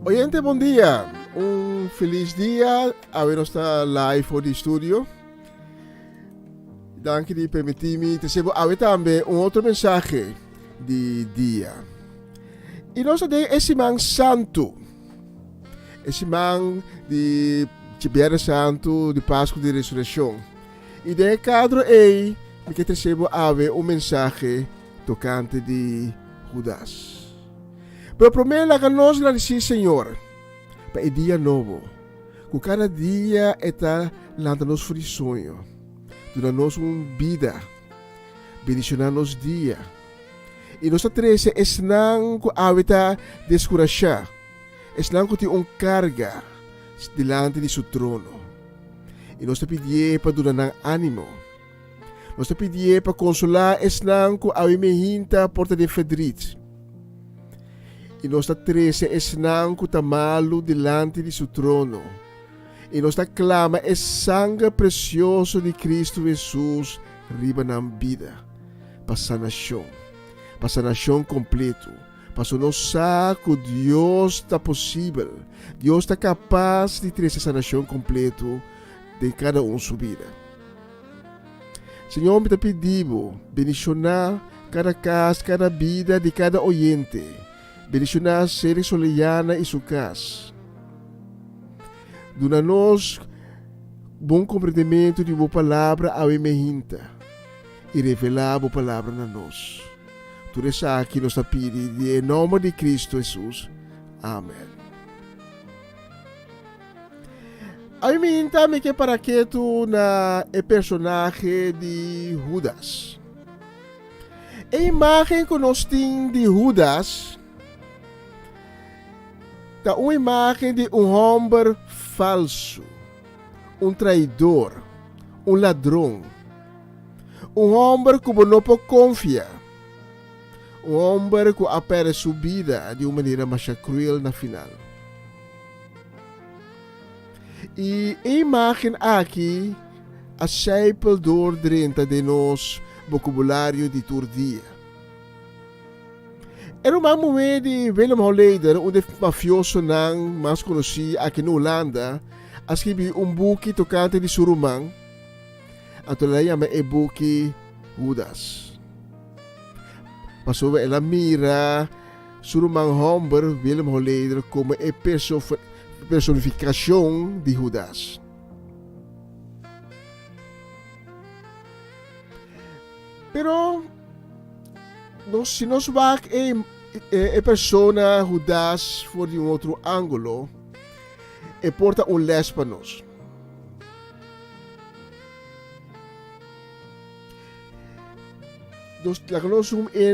Oyente, bom dia. Feliz dia. Agora nós está live for the estúdio. Dank de permitir-me receber também outro mensagem de dia. E nós temos esse man santo. Esse man de Viernes Santo, de Páscoa de Ressurreição. E de quadro aí, que recebo mensagem tocante de Judas. Pero primeiro que nós agradecer Senhor para o dia novo. Que cada dia está dando-nos um sonho. Dando-nos uma vida. Bendicionando-nos dia. E nós três estão com a vida descurachar. Estão com uma carga delante de seu trono. E nós pedimos para dar ânimo. Nós pedimos para consolar estão com a vida porta de verdade. E nós três estão com o malo delante de seu trono. E nós clama o sangue precioso de Cristo Jesus riba na vida. Para sanação. Para sanação completo. Para nós saco Deus está possível. Deus está capaz de trazer sanação completo de cada sua vida. Senhor, me te pedimos bendicionar cada casa, cada vida de cada oyente. Bendicionar Seri Soliana e sua casa. Dona-nos bom compreendimento de boa palavra ao emergente e revelar boa palavra na nós. Tudo isso aqui nós pedimos em nome de Cristo Jesus. Amém. A emergente me que para que tu na personagem de Judas. A imagem que nós temos de Judas é uma imagem de homem falso, traidor, ladrão, homem que não pode confiar, homem que apera sua vida de uma maneira mais cruel na final. E a imagem aqui a sempre door dentro de nosso vocabulário de todo dia. Era um momento de Willem Holleder, mafioso mais conhecido aqui na Holanda, a escrever book tocante de Surumang, at chama book Judas. Passou ela mira Surumang Homber, Willem Holleder, como personificação de Judas. Pero se nós vamos a persona Judas for de outro ângulo, porta les para nós. Nós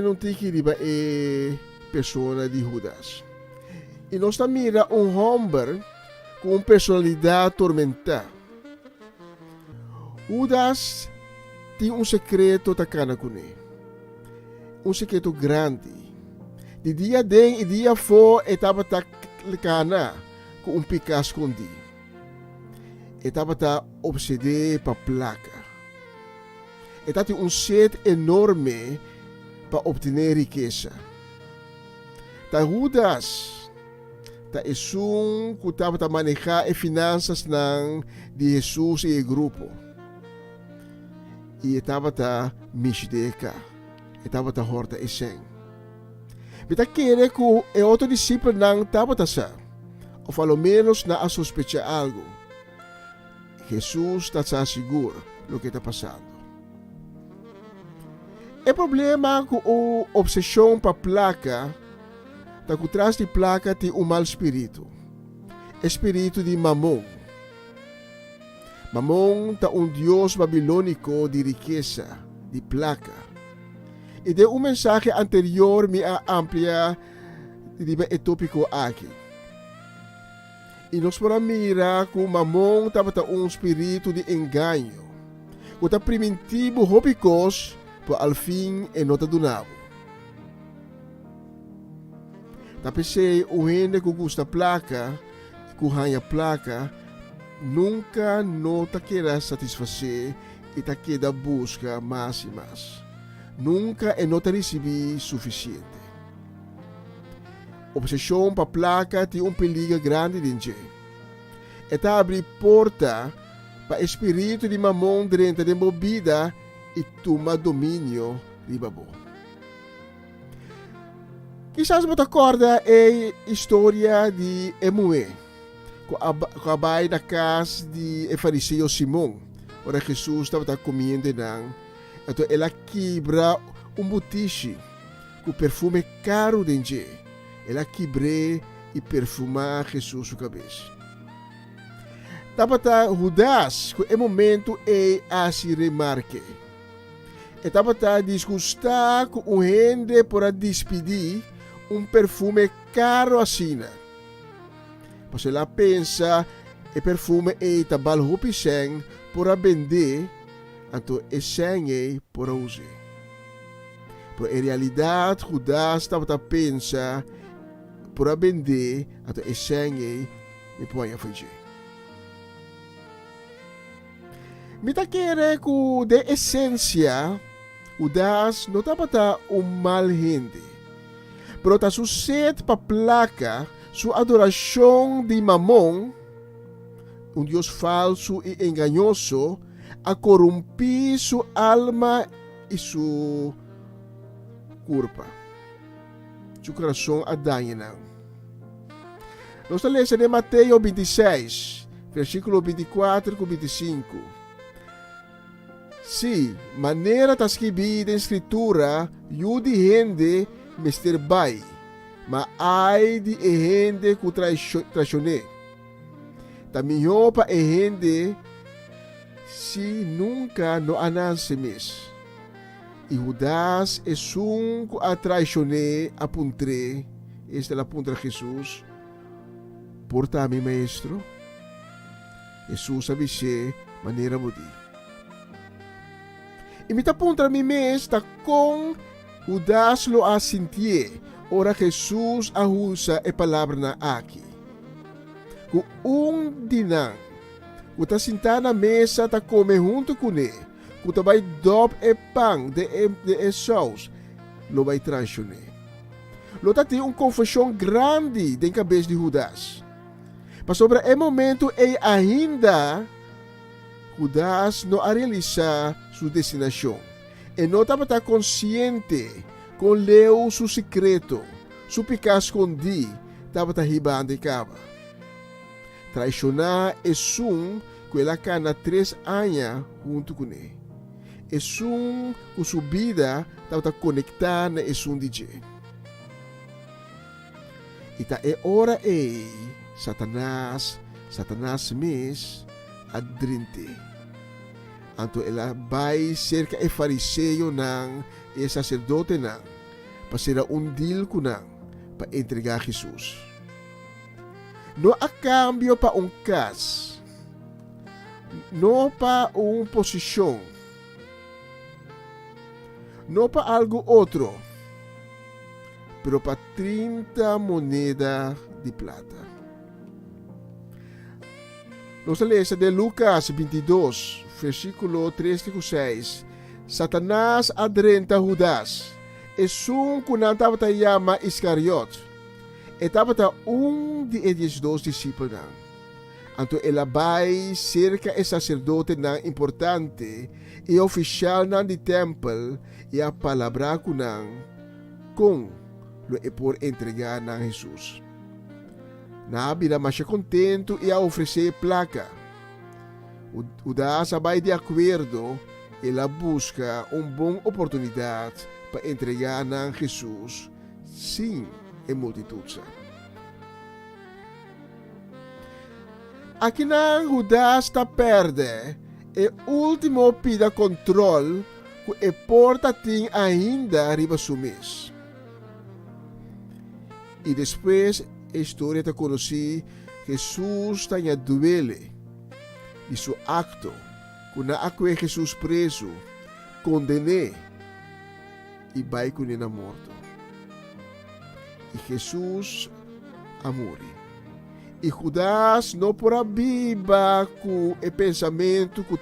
não tiki riba persona de Judas. E nós mira homem com personalidade tormentada. Judas tem secreto tacana com ele. Secreto grande. De dia den e dia fo etapa tacana com pica escondido. Etapa ta obsede pa placa. e tati un sede enorme para obter riqueza. Ta Judas ta isung kutapa ta manejar e finanças ng de Jesus e grupo. E estava ta mishdeka, estava ta horta eseng. Bita querer que é outro discípulo não estava ta sa, ou pelo menos na a sospechar algo. Jesus está seguro do que está passando. O problema com a obsessão para placa, tá que traz de placa tem um mau espírito. Espírito de Mamon. Mamon tá um Deus babilônico de riqueza, de placa. E de um mensagem anterior me amplia de o tópico aqui. E nós podemos mirar que Mamon estava um espírito de engano. O tá primitivo hobicos por al fim e nota do nabo. Tapos o gente que gosta placa, que ganha placa, nunca nota queira satisfazer e tá queda busca mais e mais. Nunca é nota receber suficiente. Obsessão para placa tem um perigo grande dentro. E tá abrir porta para espírito de mamão dentro de movida e toma domínio de babo. Quizás você acorda a história de Emué, que abai da casa de fariseu Simão, ora Jesus estava comendo não, então ela quebra botiche com perfume caro dentro, ela quebra e perfuma Jesus sua cabeça. Estava Judas, que é momento a se remarque. Estava disgustado com o gente para despedir perfume caro assim. Mas ela pensa que perfume é tabal hupisen para vender, então é sem para usar. Mas em realidade, Judas estava pensa para vender, então é sem me põe a fazer. Me tá querendo que de essência, Judas não estava mal gente. Pero ta sucede para placa sua adoração de Mamon, Deus falso e enganoso, a corromper sua alma e sua corpo. Seu coração a danha. Nós lemos em Mateus 26, versículo 24 e 25. Si, maneira está escrita em escritura, de gente Mr. Bai, mas ai de gente que traicionei. Também para gente se nunca no ananse mes. E Judas é um que a traicionei a puntre, esta é a puntra Jesus. Porta-me, maestro. Jesus sabe se maneira mudi. E me puntra mi mes ta com Judas lo asintie, ora Jesus a usa e palavra na aqui. Kung dinang, kuta sinta na mesa ta come junto com ele, kuta vai dop e pang de sauce, lo vai traicionar. Lo tem confusão grande den cabeça de Judas. Mas sobre o momento e ainda, Judas não a realizar sua destinação. E não estava consciente com leu seu secreto, seu pecado escondido, estava ribando de cava. Traicionar é que ela cana 3 anos junto com ele. É que sua vida estava conectada e de E é hora Satanás mes adrinte. Anto ela vai cerca e fariseu nang e sacerdote nang para ser deal ko nang para entregar Jesus. No a cambio pa cas, no pa posição, no pa algo outro, pero pa 30 monedas de plata. Nós lemos de Lucas 22, versículo 3 e 6. Satanás adrenta Judas. Esum kunanta batayama Iscariot. Etapa de 12 discípulos. Anto elabay cerca e sacerdote na importante e oficial na di templo e a palabra kunang kung lo e por entregar na Jesus. Na bila mas contento e a oferecer placa. Judas sabay de acordo ela busca boa oportunidade para entregar na Jesus sim e multitude. Aqui na Judas está perde e último pida controle que e porta tem ainda riba sumis. E depois a história te conheci Jesus está em duele de seu acto quando acque Jesus preso condené e vai com ele morto. E Jesus amore. E Judas não porá viva com o pensamento que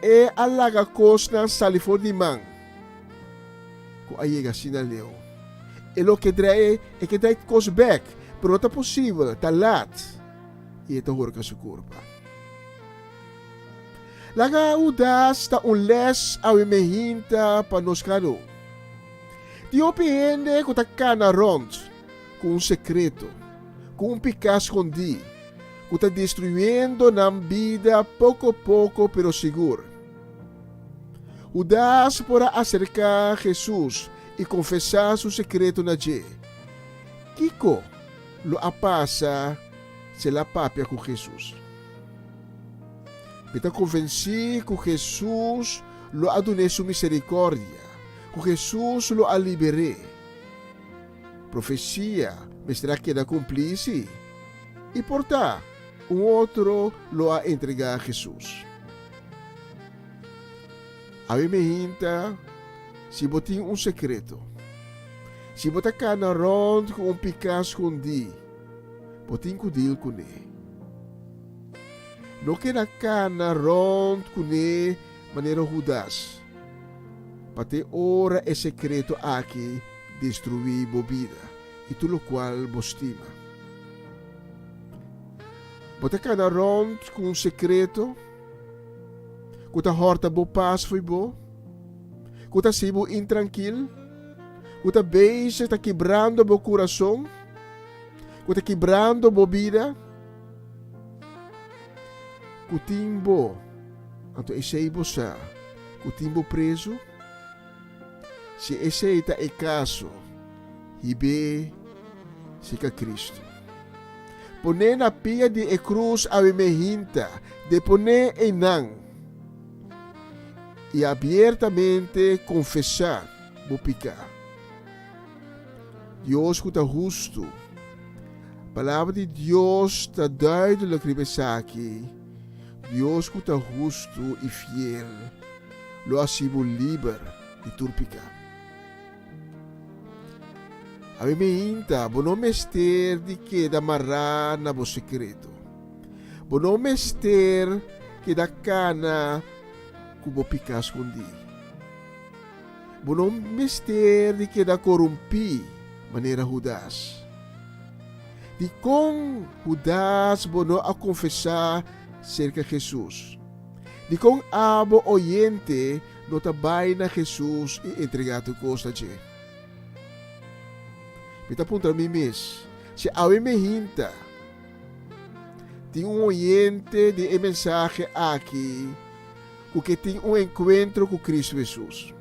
é alaga costa salifor de man. Que aí é assim leu. E lo que drai é que drai cos back, pero não é possível, tá lat. E é horca sua curva. Laga Judas está les a mehinta para nos caro. Dio pende que tá cana rond. Com secreto, com picas escondido, que está destruindo na vida pouco a pouco, pero seguro. Judas para acercar a Jesus e confessar seu secreto na gente. Kiko lo apasa se la papia com Jesus. Está convencido que Jesus lo adune sua misericórdia, que Jesus lo libere. Profecia, será que da cumplice e portar outro lo a entregar a Jesus. A mim me hinta se botin secreto, se botar cana rond com picar escondi, botin kudil com ele. Não que na cana rond com ele maneira Judas, para ter ora e secreto aqui destruir bobida e tudo o qual bostima. Bota cada rond com secreto, que a horta bo paz foi bo, que a sibo intranquilo, que a beijo está quebrando bo coração, que está quebrando bobida, que timbo, anto esse bosa, que timbo preso. Se esse é caso, hibe se ka Cristo. Pone na pia de cruz a mehinta, de pone enang, e abertamente confessar o pecado. Deus que está justo, a palavra de Deus está duidelijk aqui. Deus que está justo e fiel, lo asibo liber de turpicar. A mim me inta, não mester de que da marrar na bo secreto. Não mester que da cana cubo picar escondi. Não mester de que da corrompi maneira Judas. De com Judas bono a confessar cerca de Jesus. De com abo oyente no tabay na Jesus e entregar tu costa de. Pita punta mi mis. Se awe me hinta. Tem oyente de mensagem aqui. Que tem encontro com Cristo Jesus.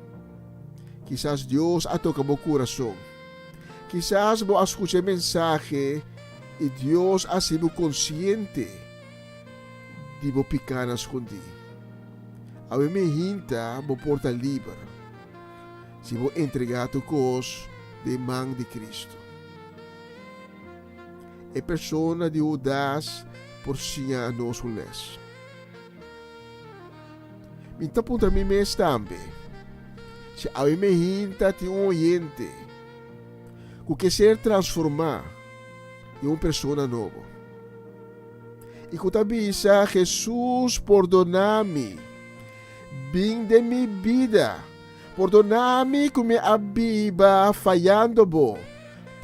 Quizás Deus a toca meu coração. Quizás vou escutar mensagem e Deus a sido consciente de vou picar escondi. Awe me hinta vou porta livre. Se vou entregar tu cos de mão de Cristo. É persona de Judas por sinha nos les. Minta punta mi mes tambe. Se a me hinta ti oyente que ser transformar em persona nova. E que tabisa Jesus perdona-me Bem de mi vida. Perdona-me kung may abiba falhando bo.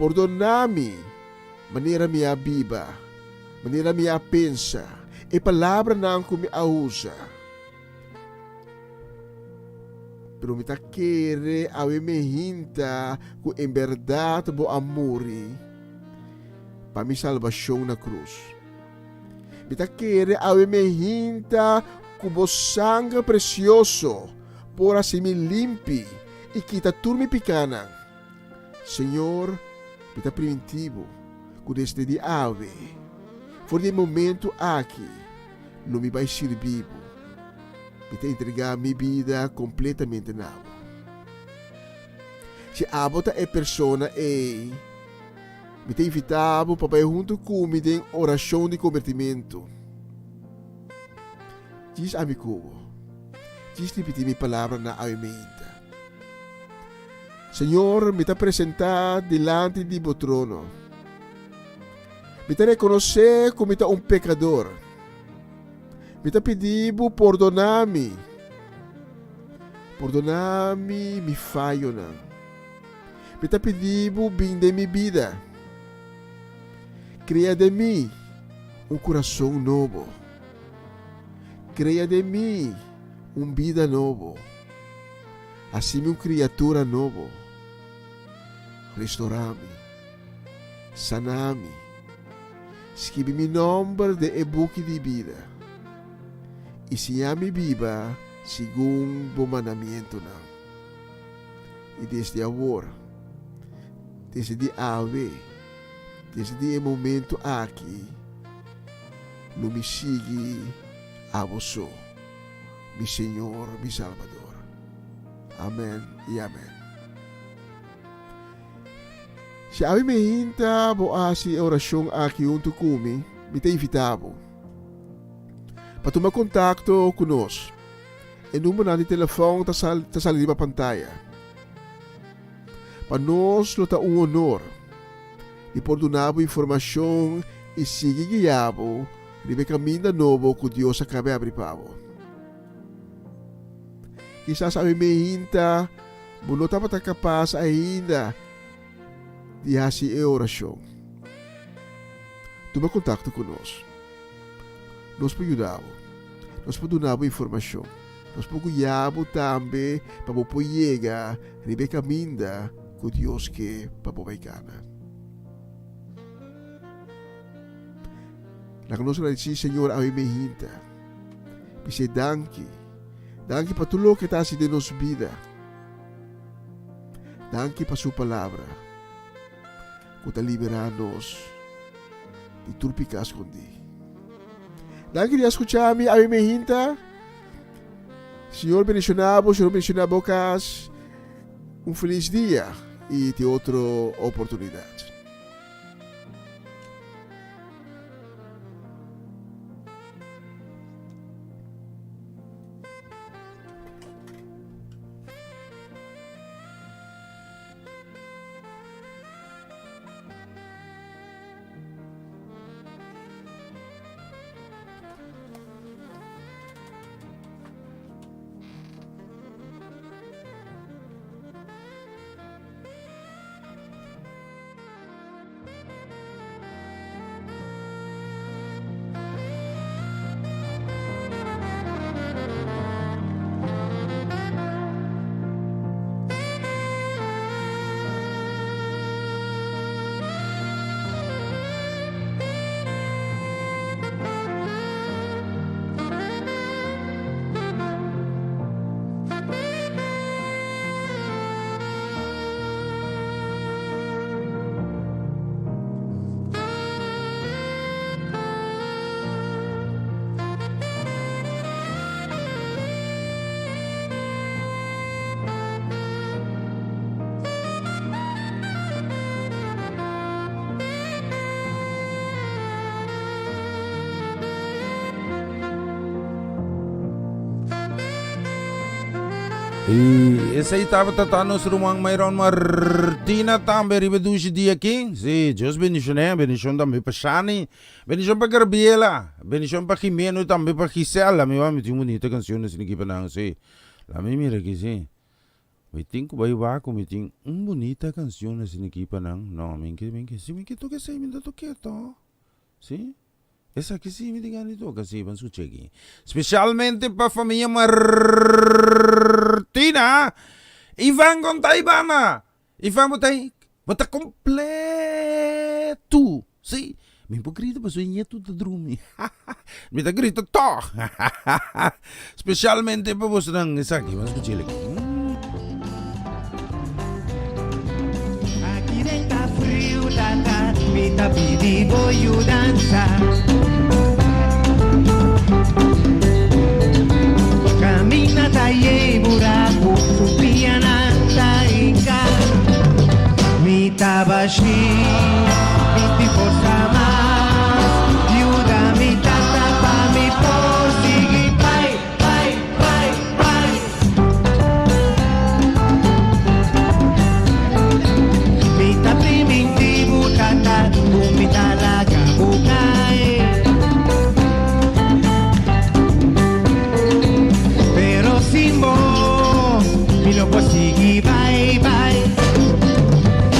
Perdona-me. Maneira me abiba. Maneira me pensa. E palavra não kung me ausa. Pero me quere awe me hinta kung em verdade bo amori para mi salvação na cruz. Me quere awe me hinta kung bo sangue precioso por assim me limpe e quita turmi picana. Senhor, me preventivo com este de ave. For de momento aqui, não me vai servir. Me entregar minha vida completamente na água. Se a bota é persona e me tem invitado para ir junto comigo em oração de convertimento. Diz amigo. Diz repetir minha palavra na aumenta. Senhor, me está apresentar delante de meu trono. Me está reconhecer como um pecador. Me está pedindo perdonar-me. Perdonar-me, me falho não. Me está pedindo bem de minha vida. Cria de mim coração novo. Cria de mim vida novo. Assim criatura novo. Restaurar-me. Sanar-me. Escreve meu nome de e-book de vida. E se a me viva segundo o mandamento não. E desde agora, desde ave, desde o momento aqui, não me siga a você. Mi Senhor, mi Salvador. Amém e amém. Se a me hinta boa si oração aqui junto comigo, me tem invitado para tomar contato conosco. O número de telefone está salindo na pantalla. Para nós, é honor de perdonar a informação e seguir guiado de caminho novo que Deus acaba de abrir para você. Quizás a me hinta, não estava capaz ainda de fazer a oração. Toma contato conosco. Nós podemos ajudar. Nós podemos dar informação. Nós podemos guiar também para poder chegar a caminho que Deus quer para poder ganhar. Na conosco dizer, Senhor, a me hinta. Dice, danke. Danke para tudo que está de nossa vida. Danke para sua palavra. Que está liberando-nos de tudo que escondi. Danke de escuchar-me, a me hinta. Senhor, bendicionado, cas. Feliz dia e de outra oportunidade. E essa aí estava tratando nos rumang mayroon Martina tambe ribedushi dia aqui. Sim, Deus bendicioné, bendição também para Shani, bendição para Gabriela, bendição para Jimeno também para Gisela. Mi va, mi tinha bonita canção nesse aqui para não sei. Lá me mira aqui sim. Mi tinha que vai vaco, mi tinha bonita canção nesse aqui para não. Não, me que sim, me que toque sei, me dá toque to. Sim. Essa aqui sim me diga ni to, kasi vamos escuchar aqui. Especialmente para família Martina. Ivan conta Ivana. Ivan bota completo. Sim. Me grita para sonhar tudo dormir. Me grita to. Especialmente para você não, essa aqui vamos escuchar aqui. Aqui dentro tá frio, tá, me tá pedindo vou dançar. Camina talle buraco, subia na tainca. Me tava cheio, me te força mais. Ajuda me tata pra me prosseguir. Vai, vai, vai, vai. Me tá primitivo, tata, me tá larga, bugai. Mi lo consigui, vai, vai.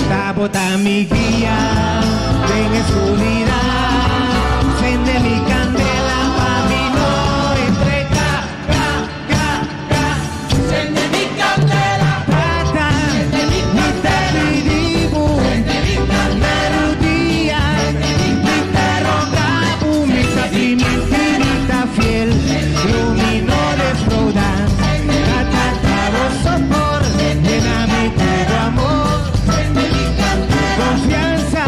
Tabota mi guía, en oscuridad. Enciende mi candela pa' mi no entregar. Enciende mi candela, trata, mi terridibu. Melodía, mi terrogabu. Mi sentimiento infinita fiel, lumino desfrutar. Sopor, lléname tu amor, confianza,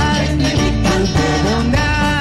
tu bondad.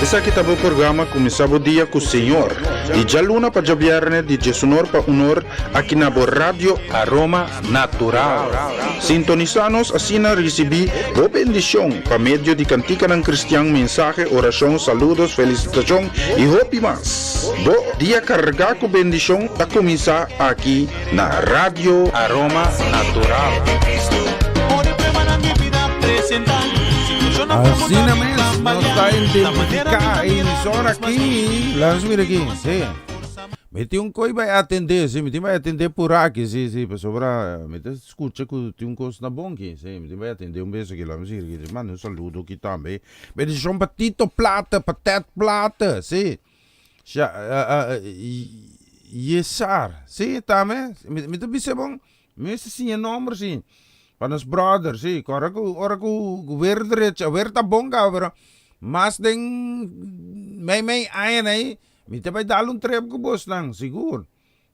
Essa aqui tá o programa começava o dia com o Senhor. E já luna para já viernes de Jesunor para unor aqui na Rádio Aroma Natural. Sintonizanos assim na recebi boa bendição para meio de cantica ng cristiano, mensaje, oração, saludos, felicitação e hope mas. Bo dia carregar com bendição a começar aqui na Rádio Aroma Natural. Así nada más nos está identificar emisora aqui. Langsung aqui, sim. Meti coi vai atender, sim. Meti vai atender por aqui, sim, sim. Para sobrar, meti escuta que tem coisa na bom aqui, sim. Meti vai atender beijo aqui, langsung aqui. Mano, um saludo aqui também. Meti só patito plata, patete plata, sim. Yesar, sim, também. Meti bisa bom. Meti sim, nome, sim. Para os brothers, sim. Ora que verta bonga, pero mas den may ayan ay. Mita pa dalong trip ko boss nang siguro.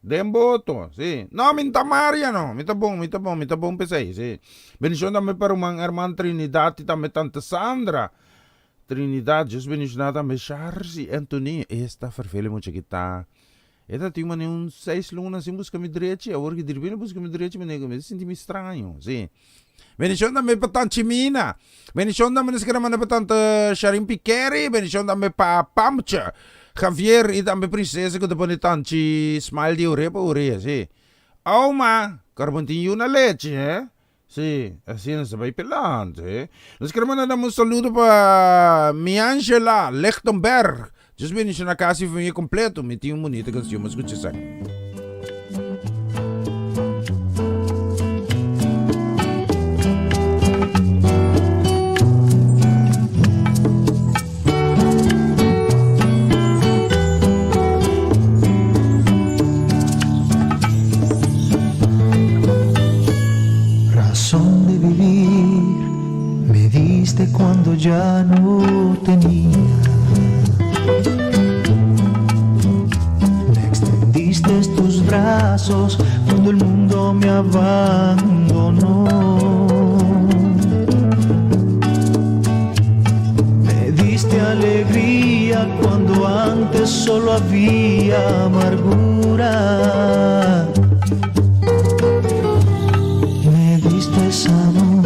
Demboto, sí. No, minta Maria no. Mita bong pesay, sí. Bendición también para mga herman Trinidad y también tanta Sandra. Trinidad, just bendición también Charles Anthony. Esta vervelen moet je kita. Esta tinha um 6 lunas em busca de direita, agora que dirigir busca de direita, me senti me estranho, sim. Bendição também para tante Mina. Bendição também para tante Sharim Piqueri, bendição também para Pamcha. Javier e também princesa que depois de tanto smile de orelha, sim. Alma, carbontinho na leite, sim, assim não se vai pelando, Nós queremos mandar um saludo para Miangela Lechtenberg. Just bendição na casa e família completo, me tinha bonita canção, mas escute isso. Cuando ya no tenía, me extendiste tus brazos cuando el mundo me abandonó, me diste alegría cuando antes solo había amargura, me diste amor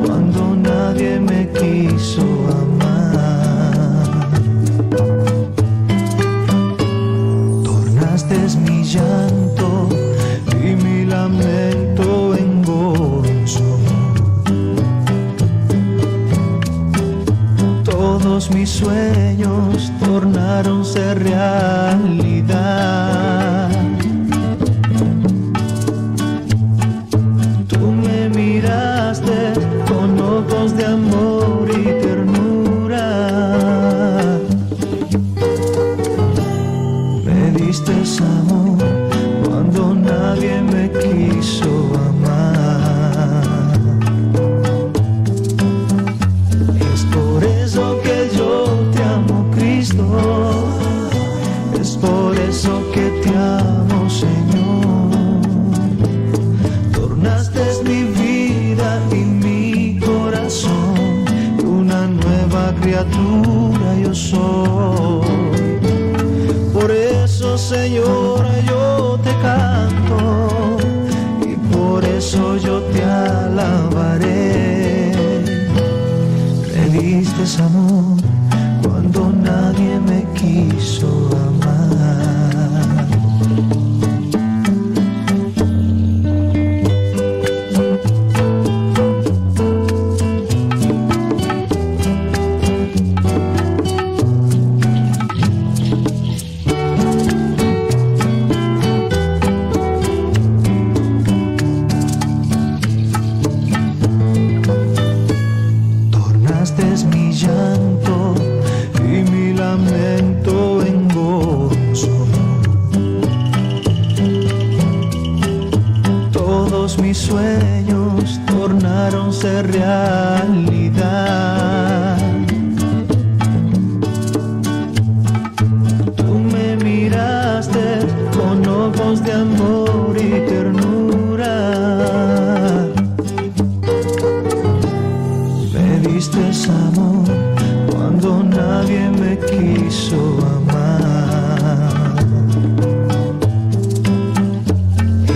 cuando nadie me quiso amar. Tornaste mi llanto y mi lamento en gozo. Todos mis sueños tornaron ser realidad. Tú me miraste con ojos de amor y ternura, me diste amor cuando nadie me quiso amar. Es por eso que yo te amo, Cristo, es por eso que te amo, Señor. Tornaste mi vida y mi corazón, una nueva criatura yo soy. Por eso, Señor, yo te canto y por eso yo te alabaré. Me diste amor cuando nadie me quiso amar. Mi llanto y mi lamento en gozo. Todos mis sueños tornaron ser realidad. Tú me miraste con ojos de amor y ternura. Me diste amor cuando nadie me quiso. quiso amar.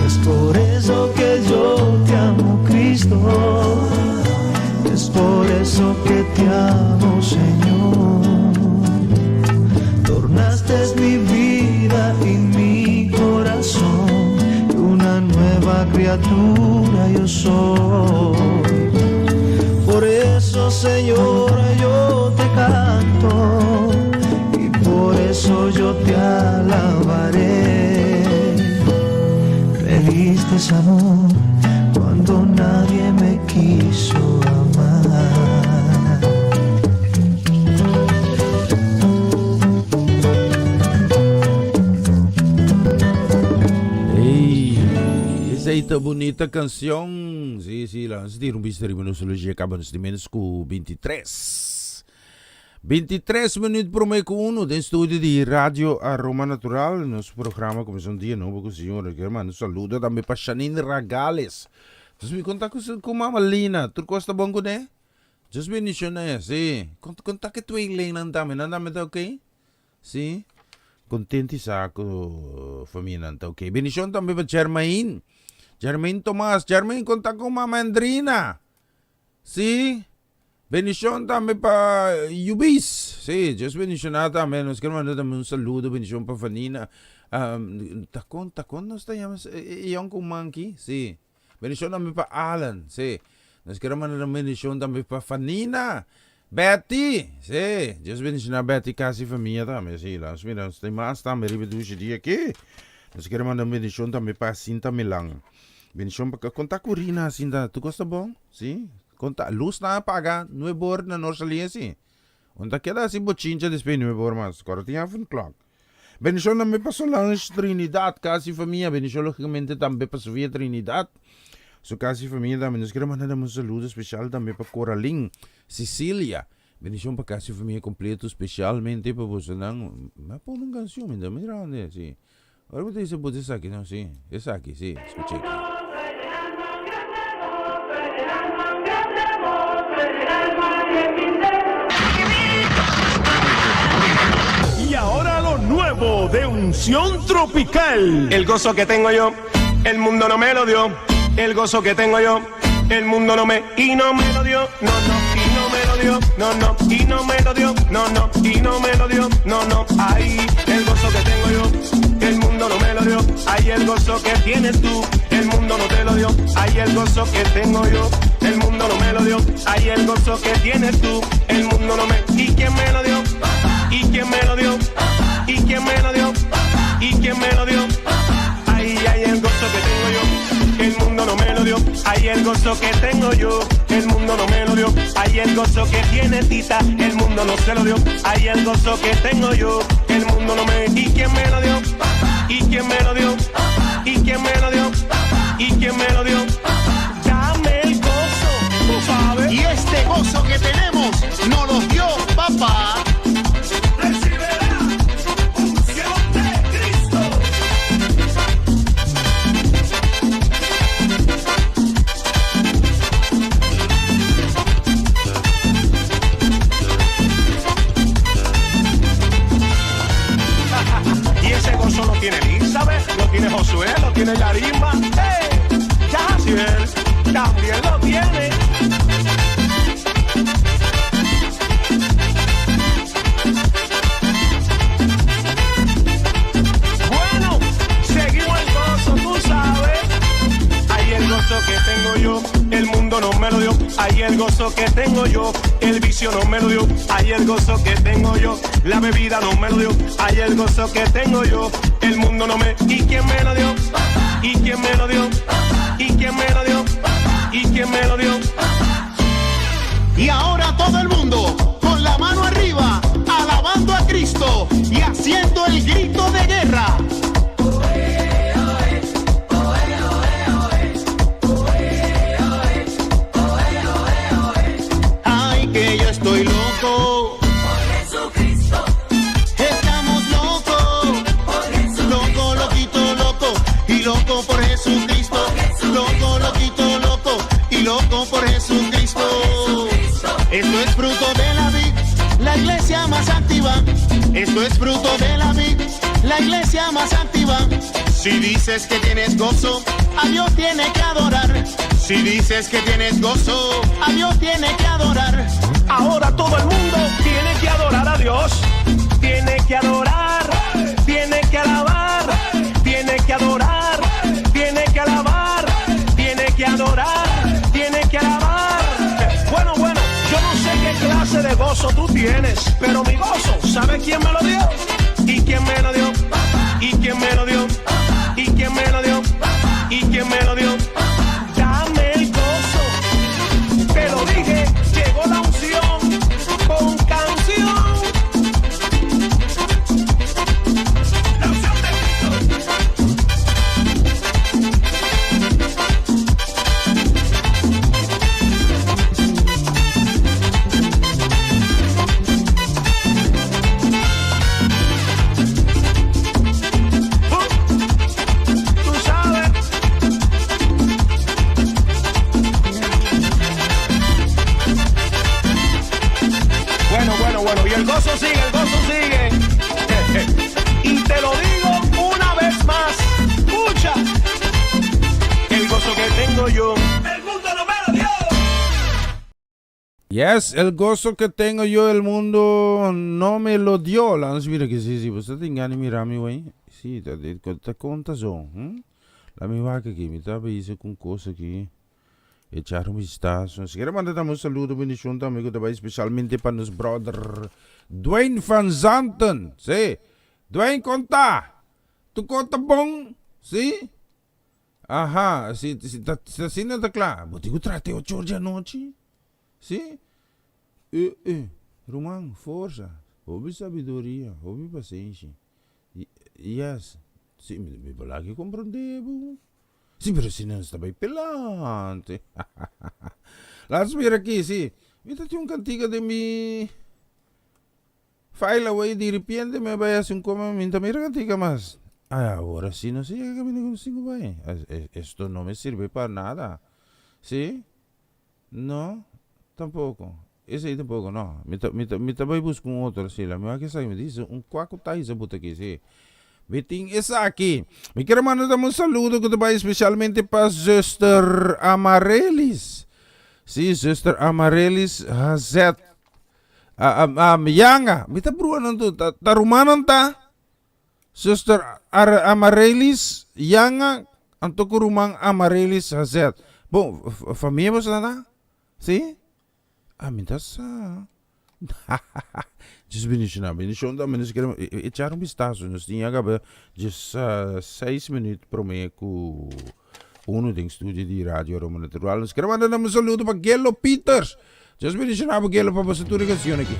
Es por eso que yo te amo, Cristo. Es por eso que te amo, Señor. Tornaste mi vida y mi corazón, y una nueva criatura yo soy. Por eso, Señor, yo te canto, y por eso yo te alabaré. Me diste amor cuando nadie me quiso amar. Esta bonita canción. Sí, sí, langs die rumbisteri minusologia acabamos de menos com 23. 23 minutos por meio com uno do estúdio de Rádio Aroma Natural. Nosso programa começou um dia novo com o senhor. Mano, saludo também para Janine Ragales. Just me conta com Mama Lina. Tu gosta bom com né? Just me niciona, sim. Conta que tu é Lina andame tá ok? Sim. Contente sa com família tá ok. Bendição também para Germain. Germain Tomas, Germain, conta com Mama Andrina. Sí. Bendición también para Yubis. Sí, Dios bendicionado también. Nos queremos mandar también un saludo, bendición para Fanina. Tacón, ¿no está llamando? Yonko Monkey. Sí. Bendición también para Alan. Sí. Nos queremos mandar bendición también para Fanina. Betty. Sí. Dios bendicionado Betty, casi familia también. Sí, las miras, más también, ribeduche día aquí. Nos queremos mandar bendición también para Cinta Milang. Bendición para contar com Rina, Cinta. Tu gosta bom? Sim. Conta, luz na apaga, não é bom na nossa linha assim. Onde queda assim bochincha depois não é bom, mas agora tem half clock. Bendição também para Solange Trinidad, casi família. Bendição logicamente também para Sofia Trinidad. So casi família também. Nós queremos mandar um saludo especial também para Coraline, Cecília. Bendição para casi família completo, especialmente para você não. Mas pôr uma canção, me dá mira onde assim. Agora vou dizer por isso aqui, não, sim. Essa aqui, sim. Escute aqui. Y ahora lo nuevo de Unción Tropical. El gozo que tengo yo, el mundo no me lo dio. El gozo que tengo yo, el mundo no me lo dio. No, y no me lo dio. No, y no me lo dio. No, y no me lo dio. No, ay, el gozo que tengo yo, el mundo no me lo dio. Ay, el gozo que tienes tú, el mundo no te lo dio. Ay, el gozo que tengo yo, el mundo no me lo dio. Ay, el gozo que tienes tú, el mundo no me. ¿Y quién me lo dio? ¿Y quién me lo dio? ¿Y quién me lo dio? ¿Y quién me lo dio? Ay, el gozo que tengo yo, el mundo no me lo dio. Ay, el gozo que tengo yo, el mundo no me lo dio. Ay, el gozo que tiene Tita, el mundo no se lo dio. Ay, el gozo que tengo yo, el mundo no me. ¿Y quién me lo dio? ¿Y quién me lo dio? ¿Y quién me lo dio? ¿Y quién me lo dio? Dame el gozo, tú sabes. Y este gozo que tenemos nos lo dio papá. Lo tiene Elizabeth, lo tiene Josué, lo tiene Yarimba, Yaciel, también lo tiene. Bueno, seguimos el gozo, tú sabes. Hay el gozo que tengo yo, el mundo no me lo dio. Hay el gozo que tengo yo, el vicio no me lo dio. Hay el gozo que tengo yo, la bebida no me lo dio. Hay el gozo que tengo yo, el mundo no me. ¿Y quién me lo dio? ¿Y quién me lo dio? ¿Y quién me lo dio? ¿Y quién me lo dio? Y ahora todo el mundo con la mano arriba, alabando a Cristo y haciendo el grito de guerra. Ay, que yo estoy loco. Loco por Jesucristo, loco, loquito, loco y loco por Jesucristo. Esto es fruto de la vid, la iglesia más activa. Esto es fruto de la vid, la iglesia más activa. Si dices que tienes gozo, a Dios tiene que adorar. Si dices que tienes gozo, a Dios tiene que adorar. Ahora todo el mundo tiene que adorar a Dios. Tiene que adorar, tiene que alabar, tiene que adorar, tiene que alabar, tiene que adorar, tiene que alabar. Bueno, yo no sé qué clase de gozo tú tienes, pero mi gozo, ¿sabe quién me lo dio? ¿Y quién me lo dio? ¿Y quién me lo dio? ¿Y quién me lo dio? ¿Y quién me lo dio? Dame el gozo. Te lo dije, llegó la unción con canción. La unción de Cristo. Tú sabes. Bueno, y el gozo sigue. Y te lo digo una vez más, escucha, el gozo que tengo yo, el mundo no me lo dio. Yes, el gozo que tengo yo, el mundo no me lo dio. Langsung mira que sí, você tinggal ni mirami wei. Sí, te conta zo. La mi va que me estaba isso com coisa aqui. Echar um vistazo. Se quer mandar um saludo, bendição também, especialmente para nos brother Dwayne Van Zanten. Sí. Dwayne, conta. Tu conta bom? Sí. Ajá. Si não está claro. Vou te trate 8 horas da noite. Sí. Romão, força. Houve sabedoria. Houve paciência. Yes. Sí, me falar que compreendebo. Sì, però se non sta bem pelante. Laat weer aqui, sì. Weet dat yung cantiga de mi... File away, de repente me vaya sin como minta mira cantiga más. Ay, ahora sí, no sé, que camino consigo, vaya. Esto no me sirve para nada. ¿Sí? No, tampoco. Ese ahí tampoco, no. Me voy a buscar un otro, sí. La mía que sabe me dice, un cuaco tayo sa buta aqui, sí. Biting isa aqui. Me quero mandar um saludo que vai especialmente para Sister Amarelis. Sim, Sister Amarelis Hazet. Yanga. Mita bruan to. Tarumanan ta. Sister Amarelis Yanga. Anto kurumang Amarelis Hazet. Bom, família você tá? Sim? Minta sa. Just bendição da menos quero echar vistazo. Nós tinha acaba just 6 minutos para mim com uno do estúdio de rádio Roma Natural. Nós quero mandar um saludo para Gelo Peters. Just bendição para Gelo para você tua canção aqui.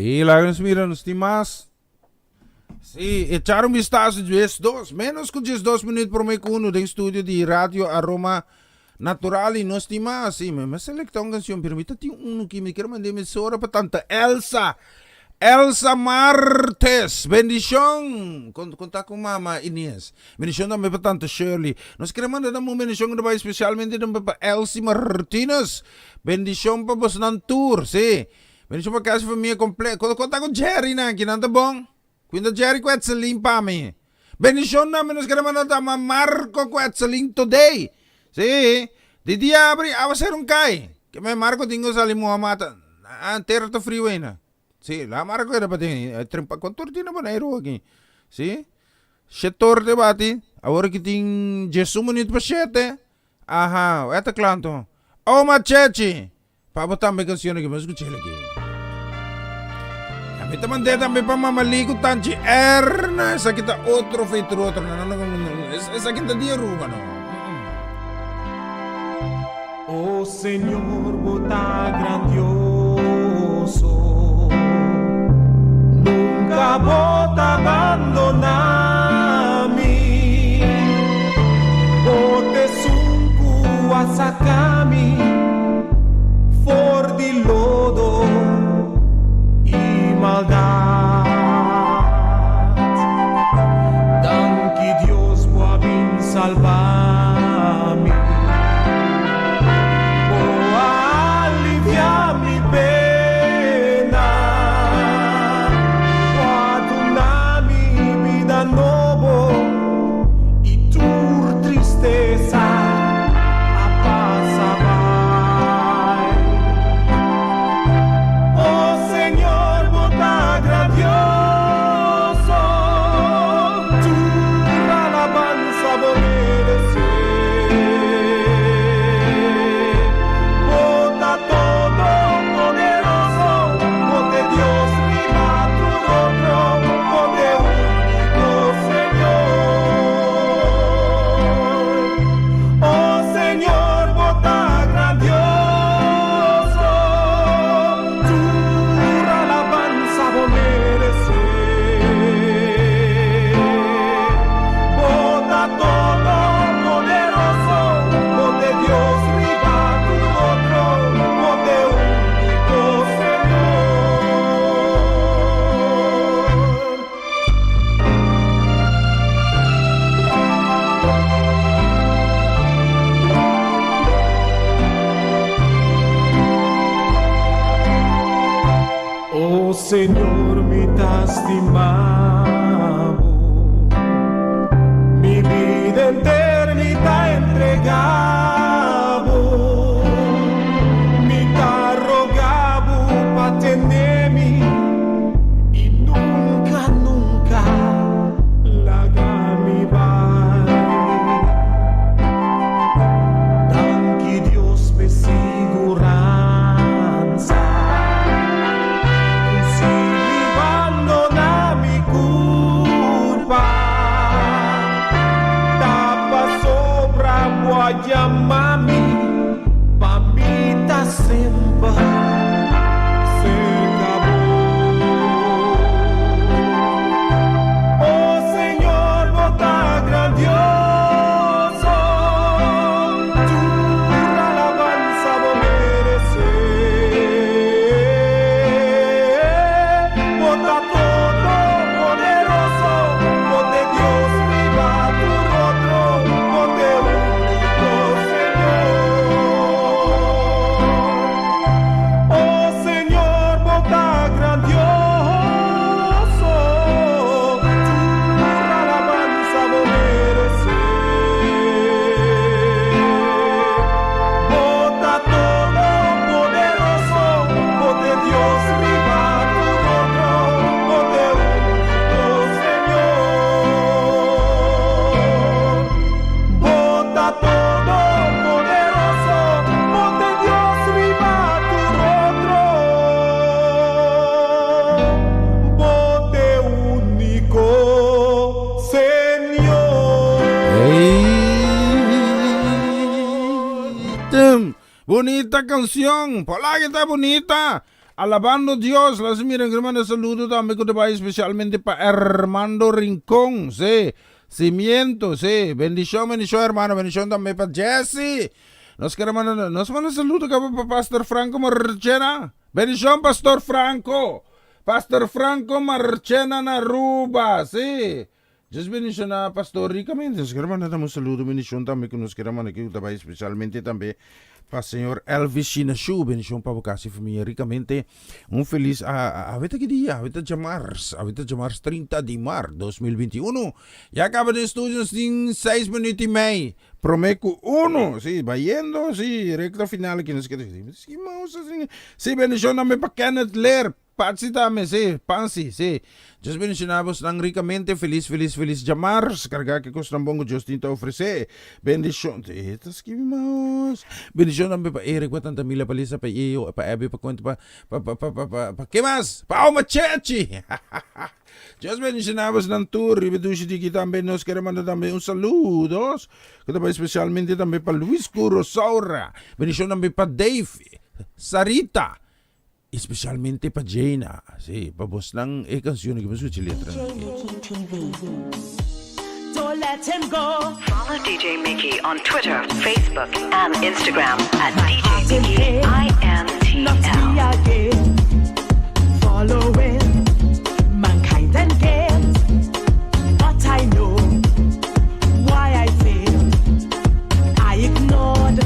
Y la nos miran, estimas. Sí, echar un vistazo 10-2, menos que 10-2 minutos por meio uno del estudio de Radio Aroma Natural y no estimas. Sí, me selecta una canción, pero ahorita tengo uno que me quiero mandar emisora para tanta Elsa Martes, bendición. Contar con mamá Inés. Bendición también para tanta Shirley. Nos queremos mandar una bendición especialmente para Elsie Martínez. Bendición para vos Nantur, sí. Bendición para casa familia completa. Contar con Jerry na, que nanta bom. Quindi Jerry Quetzalin pa mi. Bendición namin nos queremos mandar a Marco Quetzalin today. Sí. Di dia abri awas ser un kai. Que me Marco tingo sa limuamata. Terra to freeway na. Sí, la Marco era para ti. ¿Cuánto tiene para ir aquí? Sí. 7 de bati. Ahora que ting 10 minutos para 7. Ajá, esta clanto. Oh, machechi. Para botar mi canción que me escuché aquí. A mí te mandé también para mamaligo tanchi erna. Esa kita otro feitro otro. Esa kita dia ruba, no. Oh Señor, bota grandioso. Nunca bota abandonami. Bote sunku asakami. For di lodo y maldad. Danki Dios puabin salvami. Señor, mi estimado, mi vida eternita entregado, mi rogado pa tenermi y nunca, nunca la mi vai. Danki Dios me siguranza. Llamami, mamita sempre se acabó. Oh Señor, bota grandioso, tu alabanza vos mereces. Bota todo poderoso, bote Dios viva tu rostro, bote Bonita canción, por la que está bonita. Alabando Dios, las miren hermanos, saludo también con especialmente para Armando Rincón, sí, Cimiento, sí, bendición hermano, bendición también para Jesse. Nos manda saludo para Pastor Franco Marchena, bendición Pastor Franco Marchena Naruba, sí. Just bendición a Pastor Rica Mendes, hermano, damos saludo, bendición también con nos hermano que también especialmente también para Senhor Elvis Sinashu, bendição para vocês, família, ricamente. Feliz, aveta que dia, aveta de março 30 de março 2021. E acaba de estúdios em 6 minutos e meio. Promeco 1, sim, vaiendo, sim, recta final aqui, não esquece. Sim, bendição também para Kenneth Ler. Patsy também, sim, Pansy, sim. Just bendicionamos ng ricamente, feliz Jamars, carga que costang bongo Justin te ofrece. Bendición, tas kibimos. Bendición también para Eric, para tanta mila palisa, para iyo, para Abby, para cuento, ¿qué más? Pa Machechi. Just bendicionamos ng tour, y bedushi di kita también nos queremos también un saludos. Que también especialmente también para Luis Curosaura. Bendición también para Dave, Sarita. Especialmente para Jaina, sí, para vos lang canción que me suci letra. Don't let him go. Follow DJ Mickey on Twitter, Facebook, and Instagram at DJ Mickey INTL. Not me again. Following mankind and games. But I know why I failed. I ignored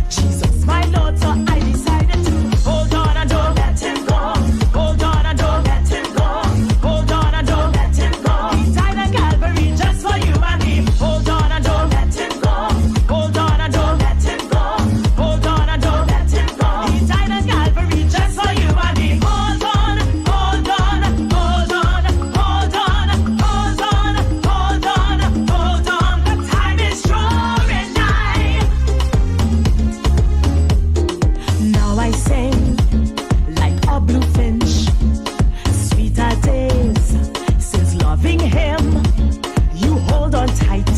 Jesus, my Lord, so I decided to hold on and don't let him go. Hold on and don't let him go. Hold on and don't let him go. He died on Calvary just for you and me. Hold on and don't let him go. Hold on and don't let him go. Hold on and don't let him go. He died on Calvary just for you and me. Hold on, hold on, hold on, hold on, hold on, hold on, hold on. The time is drawing nigh. Now I sing like a blue finch, sweeter days since loving him. You hold on tight,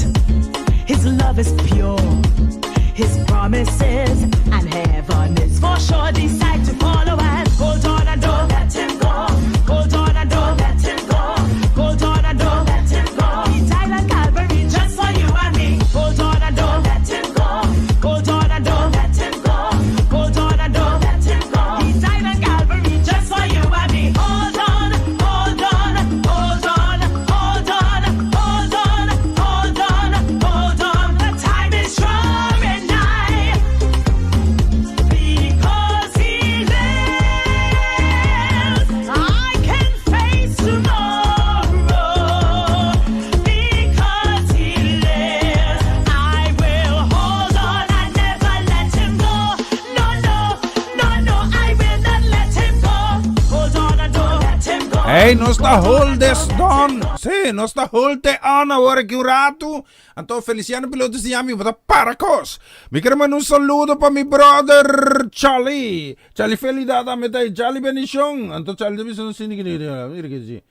his love is pure, his promises and heaven is for sure. Decide to follow and hold on and don't let him go. Hold on and don't let him go. Hold on and don't let him go. He died on Calvary just for you and me. Hold on and don't let him go. Hold on and don't let him go. Hold on and don't let him go. He died on Calvary just for you and me. Hold on, hold on, hold on, hold on, hold on, hold on, hold on. The time is drawing nigh. Because he lives, I can face tomorrow. Because he lives, I will hold on and never let him go. No, no, no, no, I will not let him go. Hold on and don't let him go. Hey, no sta holdes don. Sì, no sta holte on ora curato. Anto Feliciano piloto si chiami da Paracos. Mi crema un saludo per mi brother Charlie. Charlie felicidad a metà Charlie benediction. Anto Charlie devi sono sini che sì.